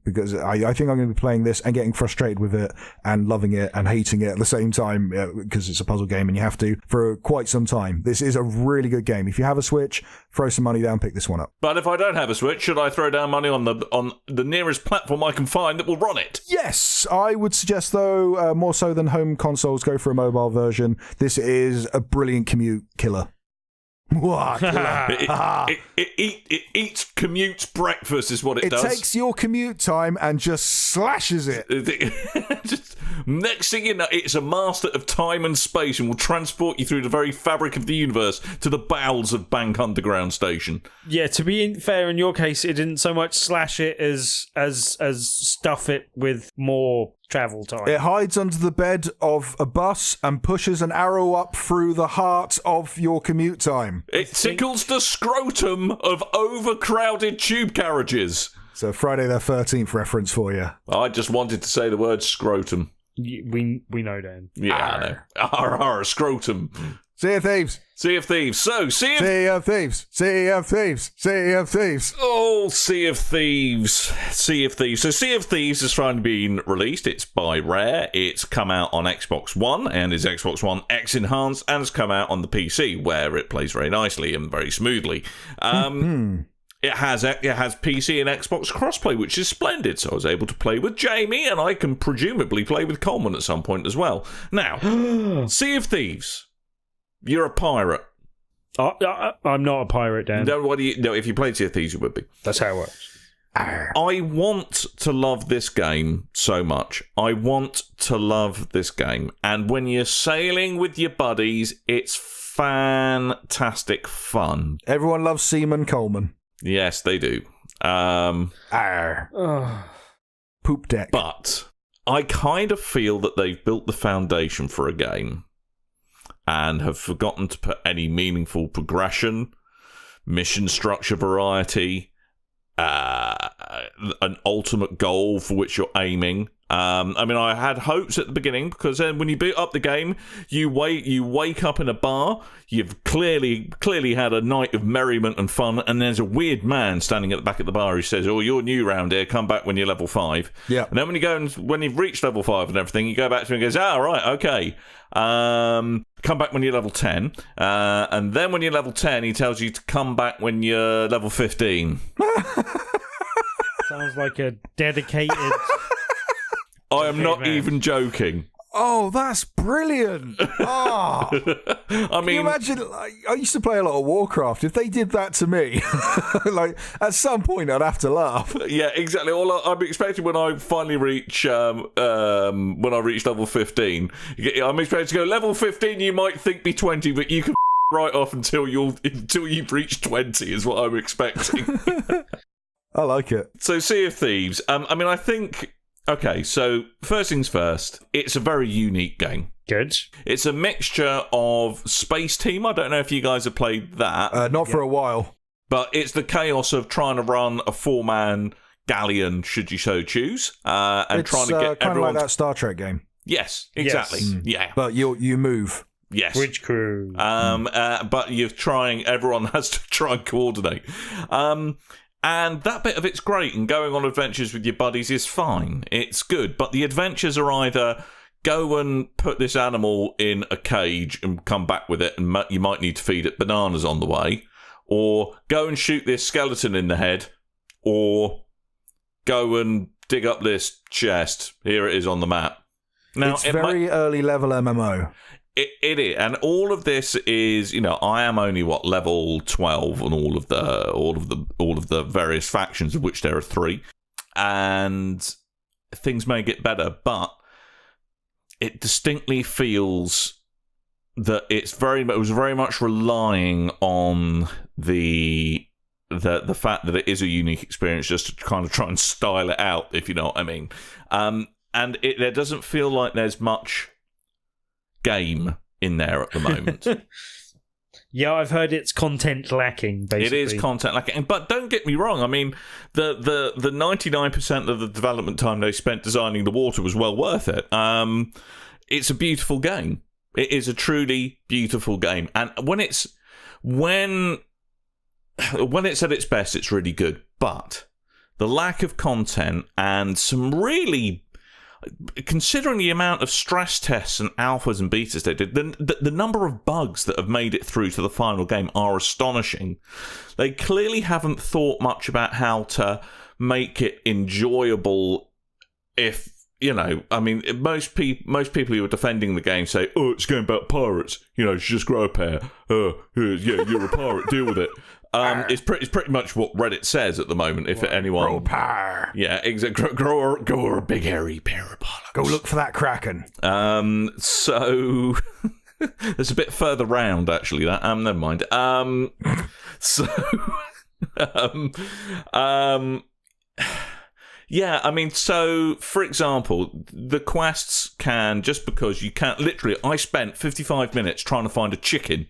because I think I'm going to be playing this and getting frustrated with it and loving it and hating it at the same time, because it's a puzzle game and you have to, for quite some time. This is a really good game. If you have a Switch, throw some money down, pick this one up. But if I don't have a Switch, should I throw down money on the nearest platform I can find that will run it? Yes! I would suggest, though, more so than home consoles, go for a mobile version. This is a brilliant commute killer. It eats commutes breakfast is what it does. It takes your commute time and just slashes it. Next thing you know, it's a master of time and space and will transport you through the very fabric of the universe to the bowels of Bank Underground Station. Yeah, to be fair, in your case, it didn't so much slash it as stuff it with more travel time. It hides under the bed of a bus and pushes an arrow up through the heart of your commute time. It tickles the scrotum of overcrowded tube carriages. So Friday the 13th reference for you. I just wanted to say the word scrotum. We know, Dan. Yeah, I know. Arr, scrotum. Sea of Thieves. Sea of Thieves. So, Sea of Thieves. Sea of Thieves. Sea of Thieves. Oh, Sea of Thieves. Sea of Thieves. So, Sea of Thieves has finally been released. It's by Rare. It's come out on Xbox One and is Xbox One X enhanced, and has come out on the PC, where it plays very nicely and very smoothly. It has PC and Xbox crossplay, which is splendid. So I was able to play with Jamie, and I can presumably play with Coleman at some point as well. Now, Sea of Thieves. You're a pirate. I'm not a pirate, Dan. No, if you played Sea of Thieves, you would be. That's how it works. I want to love this game so much. I want to love this game. And when you're sailing with your buddies, it's fantastic fun. Everyone loves Seaman Coleman. Yes, they do. Poop deck. But I kind of feel that they've built the foundation for a game and have forgotten to put any meaningful progression, mission structure variety, an ultimate goal for which you're aiming. I had hopes at the beginning, because then when you boot up the game, you wake up in a bar, you've clearly had a night of merriment and fun, and there's a weird man standing at the back of the bar who says, "Oh, you're new round here, come back when you're level 5. Yeah. And then when you've reached level 5 and everything, you go back to him and goes, "Ah, right, okay. Come back when you're level 10. And then when you're level 10, he tells you to come back when you're level 15. Sounds like a dedicated... I am not even joking. Oh, that's brilliant! Oh, I can you imagine? Like, I used to play a lot of Warcraft. If they did that to me, like at some point, I'd have to laugh. Yeah, exactly. All I'm expecting when I finally reach when I reach level 15, I'm expecting to go level 15. You might think be 20, but you can right off until you've reached 20 is what I'm expecting. I like it. So, Sea of Thieves. I mean, I think. Okay, so first things first, it's a very unique game. Good. It's a mixture of Space Team. I don't know if you guys have played that. Not for a while. But it's the chaos of trying to run a 4-man galleon, should you so choose, and It's trying to get kind everyone. of like that Star Trek game. Yes, exactly. Yes. Yeah. But you move. Yes. Bridge crew. But everyone has to try and coordinate. And that bit of it's great, and going on adventures with your buddies is fine. It's good, but the adventures are either go and put this animal in a cage and come back with it, and you might need to feed it bananas on the way, or go and shoot this skeleton in the head, or go and dig up this chest. Here it is on the map. Now, It's very early level MMO. It is, and all of this is, I am only level 12 on all of the various factions, of which there are 3, and things may get better, but it distinctly feels that it was very much relying on the fact that it is a unique experience, just to kind of try and style it out, if you know what I mean. And there doesn't feel like there's much game in there at the moment. Yeah, I've heard it's content lacking, basically. It is content lacking, but don't get me wrong. I mean, the 99% of the development time they spent designing the water was well worth it. It's a beautiful game. It is a truly beautiful game, and when it's at its best, it's really good. But the lack of content and some really, considering the amount of stress tests and alphas and betas they did, the number of bugs that have made it through to the final game are astonishing. They clearly haven't thought much about how to make it enjoyable. If, I mean, most people who are defending the game say, oh, it's a game about pirates. You should just grow a pair. Yeah, you're a pirate, deal with it. It's pretty much what Reddit says at the moment. If anyone, Grow power. Yeah, exactly. Grow a big hairy pair of bollocks. Go look for that kraken. So there's a bit further round actually. That never mind. Yeah, I mean, so for example, the quests can, just because you can't. Literally, I spent 55 minutes trying to find a chicken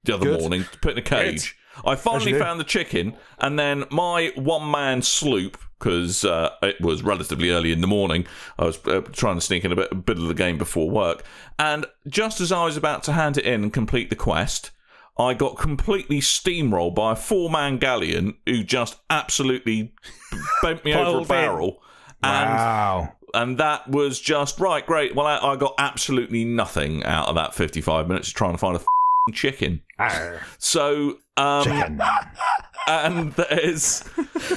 the other morning to put in a cage. Good. I finally found the chicken, and then my one-man sloop, because it was relatively early in the morning, I was trying to sneak in a bit of the game before work, and just as I was about to hand it in and complete the quest, I got completely steamrolled by a 4-man galleon who just absolutely bent me over a barrel. Wow. And that was just, right, great. Well, I got absolutely nothing out of that 55 minutes trying to find a chicken. So, chicken. And there's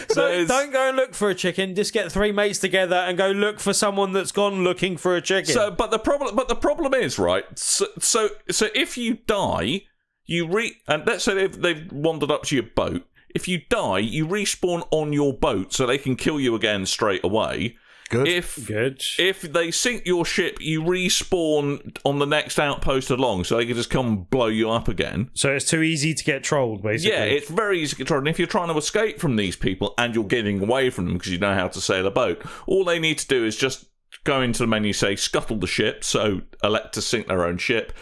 don't go and look for a chicken. Just get 3 mates together and go look for someone that's gone looking for a chicken. So, but the problem is, right? So if you die, and let's say they've wandered up to your boat. If you die, you respawn on your boat, so they can kill you again straight away. Good. If they sink your ship, you respawn on the next outpost along, so they can just come and blow you up again. So it's too easy to get trolled, basically. Yeah, it's very easy to get trolled. And if you're trying to escape from these people and you're getting away from them because you know how to sail a boat, all they need to do is just go into the menu, say scuttle the ship, so elect to sink their own ship,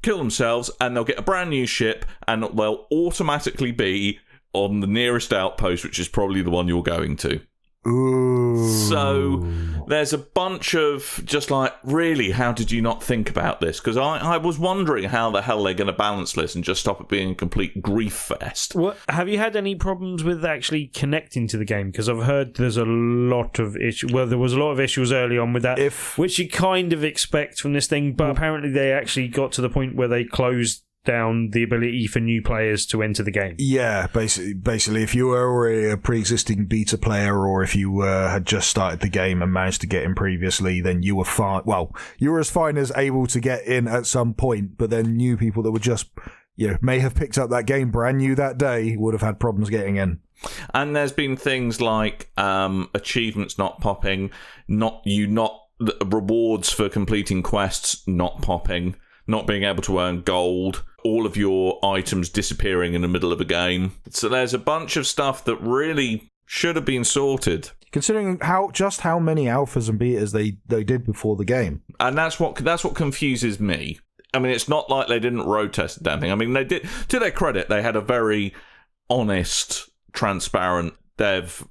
kill themselves, and they'll get a brand new ship, and they'll automatically be on the nearest outpost, which is probably the one you're going to. Ooh. So there's a bunch of just like, really, how did you not think about this? Because I was wondering how the hell they're going to balance this and just stop it being a complete grief fest. Well, have you had any problems with actually connecting to the game? Because I've heard there's a lot of issues. Well, there was a lot of issues early on with that, which you kind of expect from this thing, but apparently they actually got to the point where they closed down the ability for new players to enter the game. Yeah, basically, if you were already a pre-existing beta player, or if you had just started the game and managed to get in previously, then you were fine. Well, you were as fine as able to get in at some point, but then new people that were just, may have picked up that game brand new that day would have had problems getting in. And there's been things like achievements not popping, rewards for completing quests not popping, not being able to earn gold, all of your items disappearing in the middle of a game. So there's a bunch of stuff that really should have been sorted. Considering how many alphas and betas they did before the game. And that's what confuses me. I mean, it's not like they didn't road test the damn thing. I mean, they did. To their credit, they had a very honest, transparent dev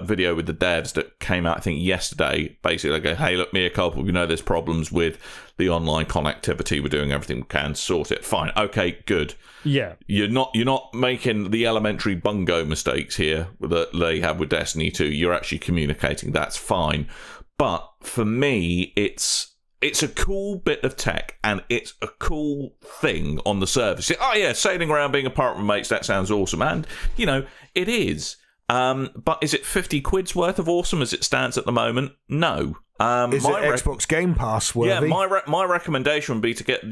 video with the devs that came out, I think, yesterday. Basically, they go, hey, look, mea culpa, we know there's problems with the online connectivity. We're doing everything we can to sort it. Fine. Okay, good. Yeah. You're not making the elementary bungo mistakes here that they have with Destiny 2. You're actually communicating. That's fine. But for me, it's a cool bit of tech, and it's a cool thing on the surface. Oh, yeah, sailing around being a pirate with mates, that sounds awesome. And, it is. But is it 50 quid's worth of awesome as it stands at the moment? No. Is it Xbox Game Pass worthy? Yeah, my recommendation would be to get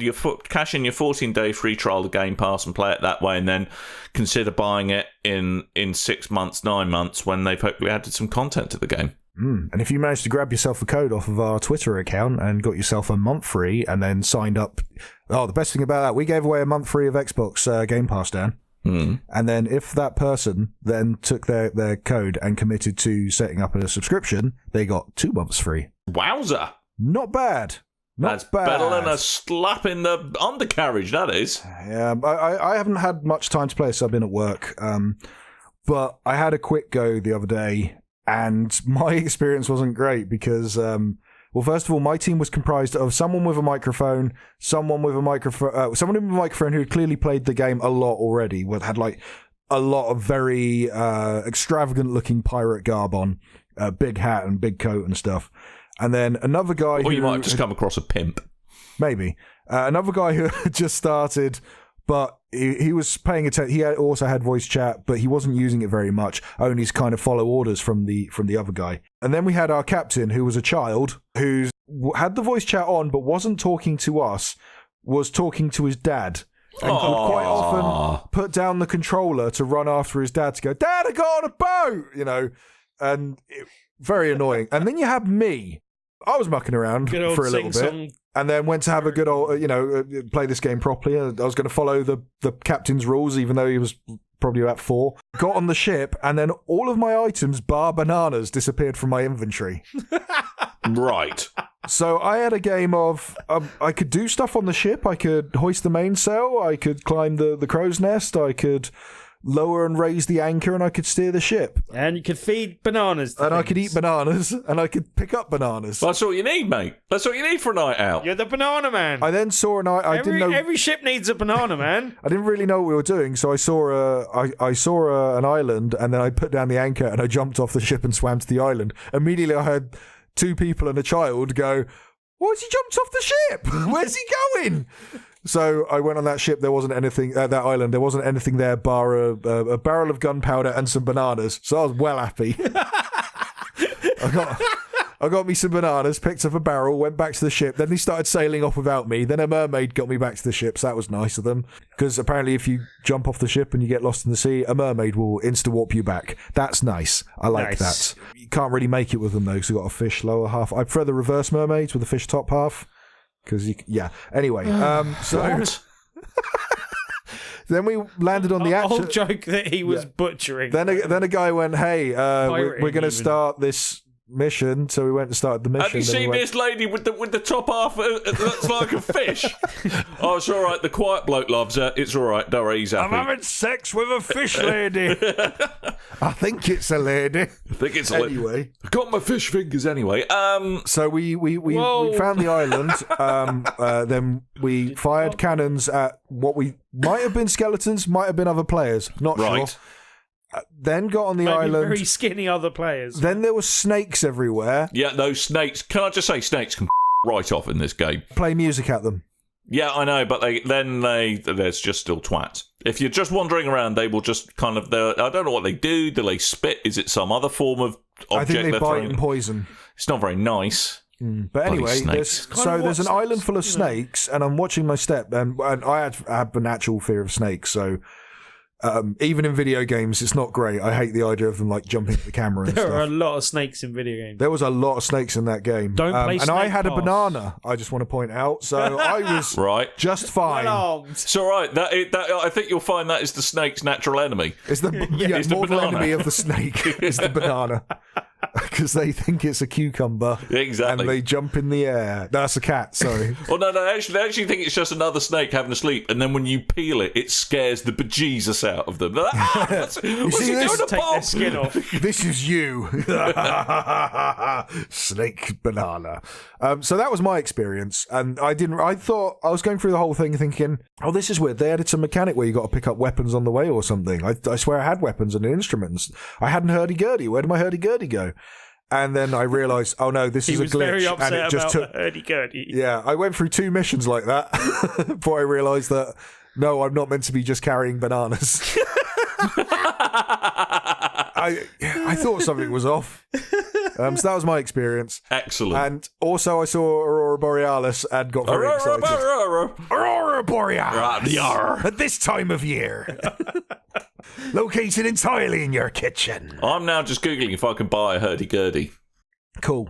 cash in your 14-day free trial of Game Pass and play it that way, and then consider buying it in 6 months, 9 months, when they've hopefully added some content to the game. And if you managed to grab yourself a code off of our Twitter account and got yourself a month free and then signed up... Oh, the best thing about that, we gave away a month free of Xbox Game Pass, Dan. And then if that person then took their code and committed to setting up a subscription, they got 2 months free. Wowza! Not bad. That's better than a slap in the undercarriage, that is. Yeah, I haven't had much time to play, so I've been at work. But I had a quick go the other day, and my experience wasn't great because... Well, first of all, my team was comprised of someone with a microphone who had clearly played the game a lot already, had like a lot of very extravagant-looking pirate garb on, big hat and big coat and stuff. And then another guy you might have just come across a pimp. Maybe. Another guy who had just started... But he was paying attention. He also had voice chat, but he wasn't using it very much. Only to kind of follow orders from the other guy. And then we had our captain, who was a child, who had the voice chat on, but wasn't talking to us. Was talking to his dad, and would quite often put down the controller to run after his dad to go, "Dad, I got on a boat," and very annoying. And then you had me. I was mucking around for a little bit. And then went to have a good old, play this game properly. I was going to follow the captain's rules, even though he was probably about 4. Got on the ship, and then all of my items, bar bananas, disappeared from my inventory. Right. So I had a game of, I could do stuff on the ship. I could hoist the mainsail. I could climb the crow's nest. I could lower and raise the anchor, and I could steer the ship. And you could feed bananas. And I could eat bananas, and I could pick up bananas. Well, that's all you need, mate. That's all you need for a night out. You're the banana man. I then saw Every ship needs a banana man. I didn't really know what we were doing, so I saw an island, and then I put down the anchor, and I jumped off the ship and swam to the island. Immediately, I heard 2 people and a child go, "Why has he jumped off the ship? Where's he going?" So I went on that ship. There wasn't anything at that island. There wasn't anything there bar a barrel of gunpowder and some bananas. So I was well happy. I got me some bananas, picked up a barrel, went back to the ship. Then he started sailing off without me. Then a mermaid got me back to the ship. So that was nice of them. Because apparently if you jump off the ship and you get lost in the sea, a mermaid will insta-warp you back. That's nice. I like that. You can't really make it with them, though, because you've got a fish lower half. I prefer the reverse mermaids with the fish top half. Anyway, so then we landed on the actual whole joke that he was butchering. Then a guy went, "Hey, we're going to start this mission." So we went and started the mission. Have you seen this lady with the top half that looks like a fish? Oh, it's all right. The quiet bloke loves her. It's all right. Don't worry, he's happy. I'm having sex with a fish lady. I think it's a lady. I think it's a lady. Anyway, I got my fish fingers anyway. So we found the island. Then we fired cannons at what we might have been skeletons, might have been other players. Not sure. Then got on the island. Very skinny other players. Then there were snakes everywhere. Yeah, those snakes. Can I just say, snakes can right off in this game. Play music at them. Yeah, I know, but there's just still twats. If you're just wandering around, they will just kind of... I don't know what they do. Do they spit? Is it some other form of object I think they they're bite throwing? and poison. It's not very nice. But anyway, there's an island full of snakes, and I'm watching my step, and I have a natural fear of snakes, so even in video games, it's not great. I hate the idea of them like jumping at the camera and stuff. There are a lot of snakes in video games. There was a lot of snakes in that game. Don't play and I had a Snake Pass. banana, I just want to point out, so I was Right. just fine. It's all right. I think you'll find that is the snake's natural enemy. It's the It's the mortal banana. enemy of the snake is the banana. Because they think it's a cucumber. Exactly. And they jump in the air. That's a cat, sorry. Well, no, they actually think it's just another snake having a sleep, and then when you peel it, it scares the bejesus out of them. They're like, what's he see doing this? to Take Bob? their skin off. This is you. Snake banana. So that was my experience. And I thought, I was going through the whole thing thinking, oh, this is weird. They added some mechanic where you got to pick up weapons on the way or something. I swear I had weapons and instruments. I hadn't hurdy-gurdy. Where did my hurdy-gurdy go? And then I realised, oh no, this is a glitch. He was very upset and it just about took. the hurdy-gurdy. Yeah, I went through 2 missions like that before I realised that no, I'm not meant to be just carrying bananas. I thought something was off. So that was my experience. Excellent. And also I saw Aurora Borealis and got very excited. Aurora Borealis! At this time of year. Located entirely in your kitchen. I'm now just Googling if I can buy a hurdy-gurdy. Cool.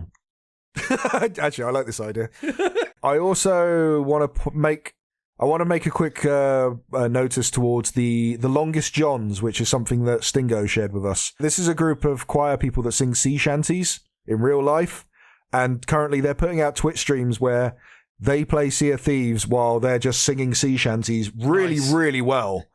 Actually, I like this idea. I also want to make a quick notice towards the Longest Johns, which is something that Stingo shared with us. This is a group of choir people that sing sea shanties in real life, and currently they're putting out Twitch streams where they play Sea of Thieves while they're just singing sea shanties really, really well.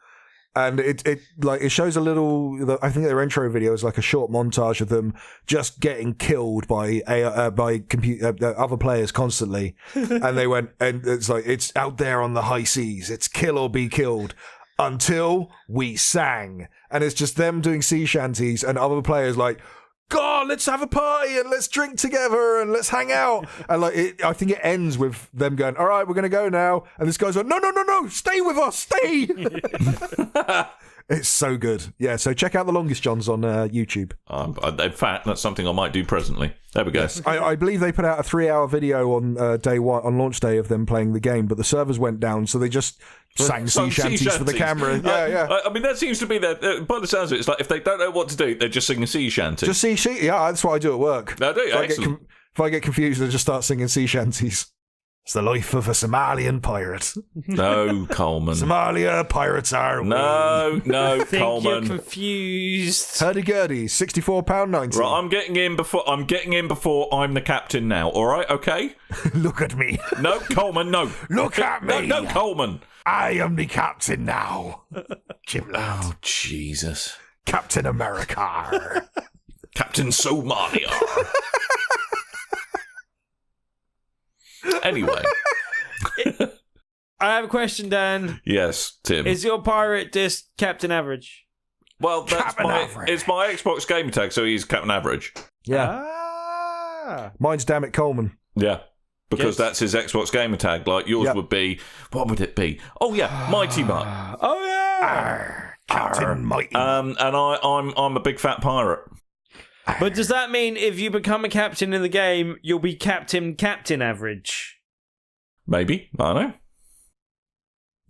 And it shows a little. I think their intro video is like a short montage of them just getting killed by other players constantly. And they went, and it's like, it's out there on the high seas. It's kill or be killed until we sang. And it's just them doing sea shanties and other players like, God, let's have a party and let's drink together and let's hang out. And I think it ends with them going, all right, we're going to go now. And this guy's like, no, stay with us, stay. It's so good. Yeah, so check out the Longest Johns on YouTube. In fact, that's something I might do presently. There we go. Yes. I believe they put out a 3-hour video on day one, on launch day, of them playing the game, but the servers went down, so they just sang sea shanties for the camera. Yeah. I mean, that seems to be their... by the sounds of it, it's like if they don't know what to do, they're just singing sea shanty. Just yeah, that's what I do at work. No, do you? Excellent. If I get confused, I just start singing sea shanties. It's the life of a Somalian pirate. No, Coleman. Somalia, pirates are... No, I think Coleman. you're confused. Hurdy-gurdy, £64.90. Right, I'm getting in before I'm the captain now, all right? Okay? Look at me. No, Coleman, no. Look at me. No, Coleman. I am the captain now. Jim-lad. Oh, Jesus. Captain America. Captain Somalia. Anyway. I have a question, Dan. Yes, Tim. Is your pirate disc Captain Average? Well, it's my Xbox gamer tag, so he's Captain Average. Yeah. Ah. Mine's Dammit Coleman. Yeah. Because Yes. that's his Xbox gamer tag. Like yours would be... What would it be? Oh, yeah. Mighty Mutt. Oh, yeah. Captain Mighty. And I'm a big fat pirate. But does that mean if you become a captain in the game, you'll be Captain Average? Maybe. I don't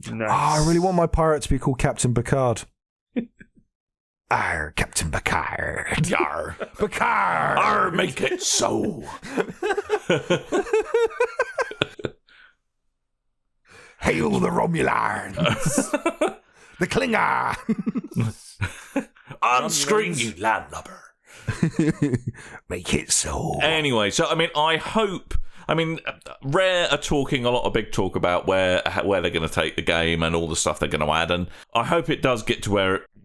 know. Nice. I really want my pirate to be called Captain Picard. Arr, Captain Picard. Yar. Picard. Arr, make it so. Hail the Romulans. The Klingons. On screen, you landlubber. Make it so. Anyway, so, I mean, Rare are talking a lot of big talk about where they're going to take the game and all the stuff they're going to add, and I hope it does get to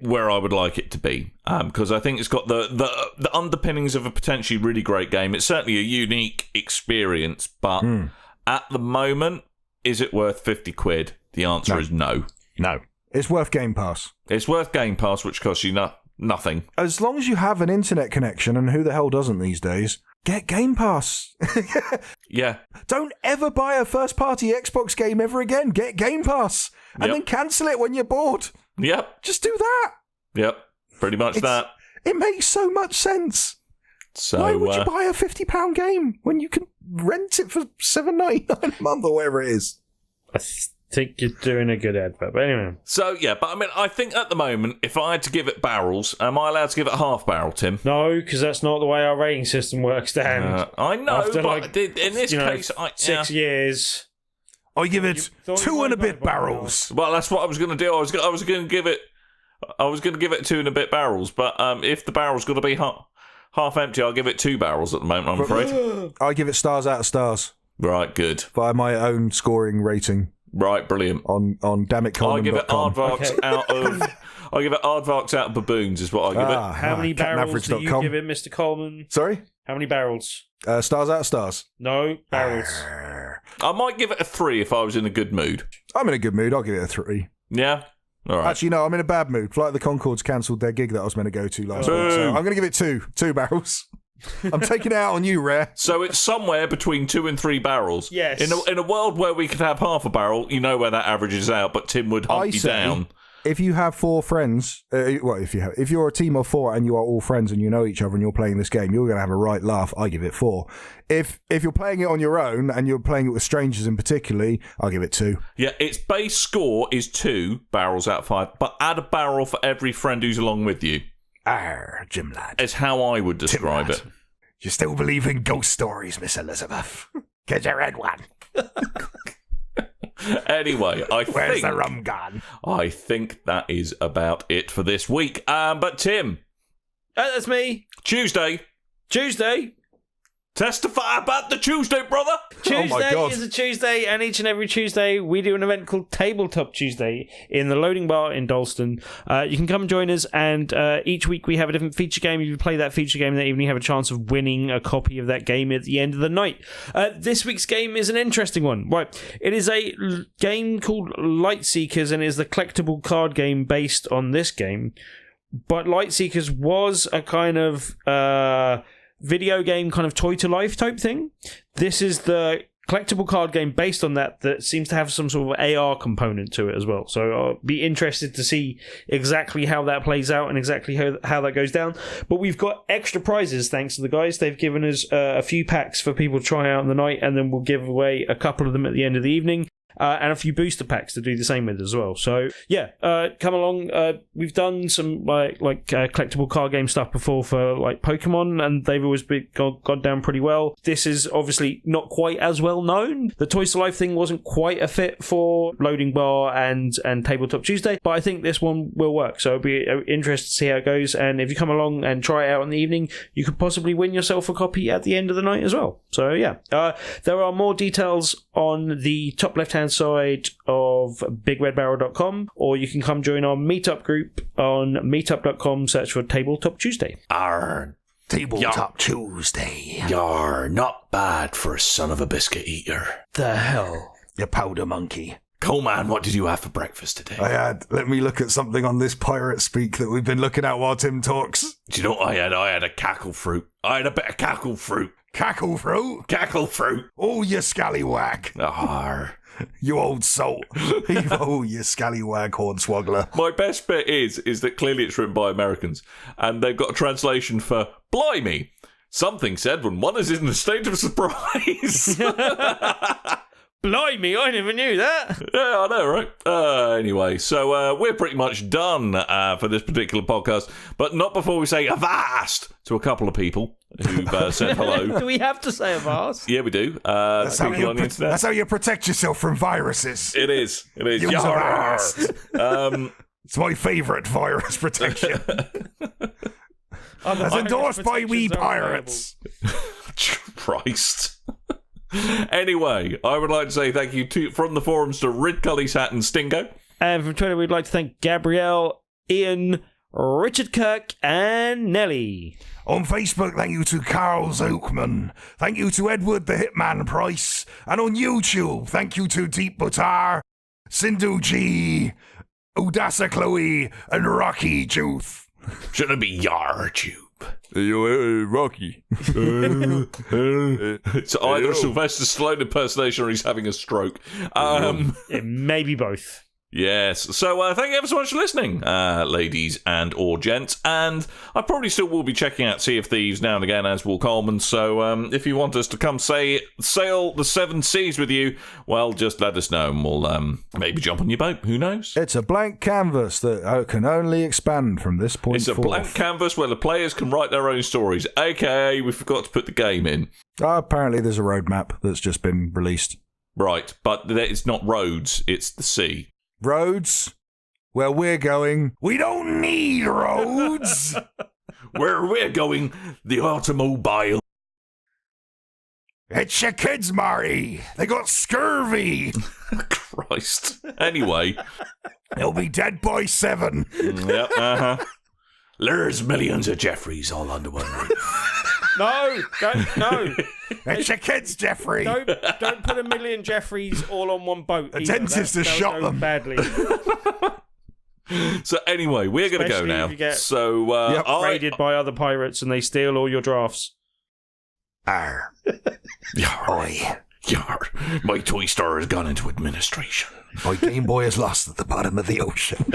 where I would like it to be, because I think it's got the underpinnings of a potentially really great game. It's certainly a unique experience, but at the moment, is it worth 50 quid? The answer is no. No. It's worth Game Pass. It's worth Game Pass, which costs you nothing. As long as you have an internet connection, and who the hell doesn't these days, Get Game Pass. Yeah. Don't ever buy a first-party Xbox game ever again. Get Game Pass. And then cancel it when you're bored. Yep. Just do that. Yep. Pretty much that. It makes so much sense. So, why would you buy a £50 game when you can rent it for $7.99 a month or whatever it is? I think you're doing a good advert, but anyway. So, yeah, but I mean, I think at the moment, if I had to give it barrels, am I allowed to give it half barrel, Tim? No, because that's not the way our rating system works, Dan. I know, After, but in this case, 6 years. I give it 2 and a bit barrels. Well, that's what I was going to do. I was going to give it 2 and a bit barrels, but if the barrel's got to be half empty, I'll give it 2 barrels at the moment, I'm afraid. I give it stars out of stars. Right, good. By my own scoring rating. Right, brilliant. On dammit.com. I give it aardvarks out of... I give it aardvarks out of baboons is what I give it. How many barrels do you give it, Mr. Coleman? Sorry? How many barrels? Stars out of stars. No, barrels. I might give it a 3 if I was in a good mood. I'm in a good mood. I'll give it a 3. Yeah? All right. Actually, no, I'm in a bad mood. Flight of the Conchords cancelled their gig that I was meant to go to last week. So I'm going to give it 2 barrels. I'm taking it out on you, Rare. So it's somewhere between 2 and 3 barrels. Yes. In a world where we could have half a barrel, you know where that averages out, but Tim would hunt you down. If you have 4 friends, if you're a team of 4 and you are all friends and you know each other and you're playing this game, you're going to have a right laugh. I give it 4. If you're playing it on your own and you're playing it with strangers in particularly, I'll give it 2. Yeah, its base score is 2 barrels out of 5, but add a barrel for every friend who's along with you. Jim lad. Is how I would describe it. You still believe in ghost stories, Miss Elizabeth? Because you read one. Anyway, Where's the rum gone? I think that is about it for this week. But Tim. That's me. Tuesday. Testify about the Tuesday, brother. Tuesday is a Tuesday, and each and every Tuesday we do an event called Tabletop Tuesday in the Loading Bar in Dalston. You can come and join us, and each week we have a different feature game. If you play that feature game that evening, you have a chance of winning a copy of that game at the end of the night. This week's game is an interesting one. Right, it is a game called Lightseekers, and it is the collectible card game based on this game. But Lightseekers was a kind of... video game kind of toy to life type thing. This is the collectible card game based on that seems to have some sort of AR component to it as well. So I'll be interested to see exactly how that plays out and exactly how that goes down. But we've got extra prizes thanks to the guys. They've given us a few packs for people to try out in the night, and then we'll give away a couple of them at the end of the evening. And a few booster packs to do the same with as well. So yeah, come along. We've done some like collectible card game stuff before for like Pokemon, and they've always gone down pretty well. This is obviously not quite as well known. The Toys to Life thing wasn't quite a fit for Loading Bar and Tabletop Tuesday, but I think this one will work. So it'll be interesting to see how it goes. And if you come along and try it out in the evening, you could possibly win yourself a copy at the end of the night as well. So yeah, there are more details on the top left-hand side of BigRedBarel.com, or you can come join our meetup group on meetup.com, search for Tabletop Tuesday. Tabletop Tuesday. You're not bad for a son of a biscuit eater. The hell? You powder monkey. Coleman, what did you have for breakfast today? Let me look at something on this pirate speak that we've been looking at while Tim talks. Do you know what I had? I had a cackle fruit. I had a bit of cackle fruit. Cackle fruit? Cackle fruit. Oh, you scallywag. You old salt. Oh, you scallywag hornswaggler. My best bit is that clearly it's written by Americans, and they've got a translation for blimey. Something said when one is in a state of surprise. Blimey, I never knew that. Yeah, I know, right? Anyway, so we're pretty much done for this particular podcast, but not before we say Avast to a couple of people who've said hello. Do we have to say Avast? Yeah, we do. That's how you protect yourself from viruses. It is. Use Avast. It's my favourite virus protection. As endorsed by we pirates. Christ. Anyway, I would like to say thank you from the forums to Rid Cully's Hat and Stingo. And from Twitter, we'd like to thank Gabrielle, Ian, Richard Kirk, and Nelly. On Facebook, thank you to Carl Zookman. Thank you to Edward the Hitman Price. And on YouTube, thank you to Deep Butar, Sindhu G, Udasa Chloe, and Rocky Juth. Shouldn't it be Yar Tube? Rocky. It's either a Sylvester Stallone impersonation or he's having a stroke. Maybe both. Yes. So thank you ever so much for listening, ladies and or gents. And I probably still will be checking out Sea of Thieves now and again, as will Coleman. So if you want us to come sail the seven seas with you, well, just let us know and we'll maybe jump on your boat. Who knows? It's a blank canvas that can only expand from this point It's a forth. blank canvas where the players can write their own stories. AKA, we forgot to put the game in. Apparently there's a roadmap that's just been released. Right, but it's not roads, it's the sea. Roads? Where we're going, we don't need roads. Where we're going, the automobile. It's your kids, Mari. They got scurvy. Christ. Anyway. They'll be dead by 7. Yep, There's millions of Jeffreys all under one roof. No. It's your kids, Jeffrey. Don't put a million Jeffreys all on one boat. The dentist has shot them badly. So anyway, we're going to go now. If you get raided by other pirates and they steal all your drafts. Arr. Oi. Yar. My toy store has gone into administration. My Game Boy is lost at the bottom of the ocean.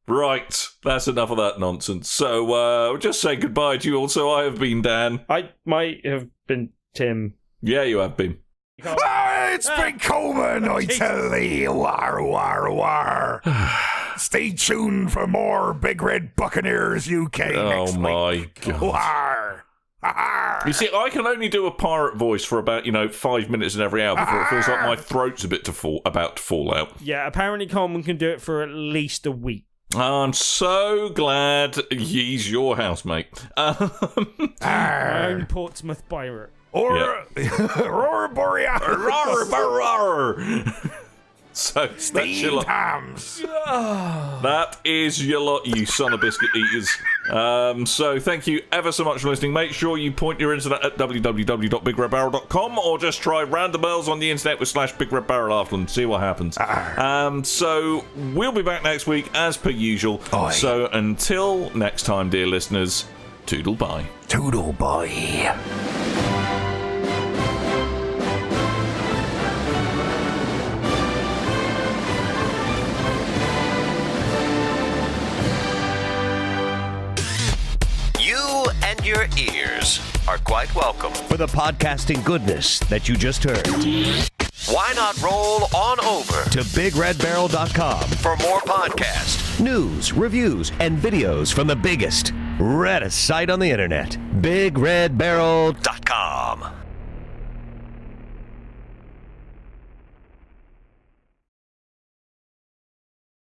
Right, that's enough of that nonsense. So, we'll just say goodbye to you all. So I have been Dan. I might have been Tim. Yeah, you have been. It's been Coleman, I tell thee. War, war, war. Stay tuned for more Big Red Buccaneers UK next week. Oh my God. War. You see, I can only do a pirate voice for about 5 minutes in every hour before it feels like my throat's about to fall out. Yeah, apparently Coleman can do it for at least a week. I'm so glad he's your housemate. My own Portsmouth pirate. Roar Boreal. So that's your lot. Hams. That is your lot, you son of biscuit eaters. So thank you ever so much for listening. Make sure you point your internet at www.bigredbarel.com or just try randomells on the internet with /BigRedBarel after and see what happens. So we'll be back next week as per usual. Oi. So until next time, dear listeners, toodle bye. Toodle boy. And your ears are quite welcome. For the podcasting goodness that you just heard. Why not roll on over To BigRedBarel.com for more podcasts, news, reviews, and videos from the biggest, reddest site on the internet. BigRedBarel.com.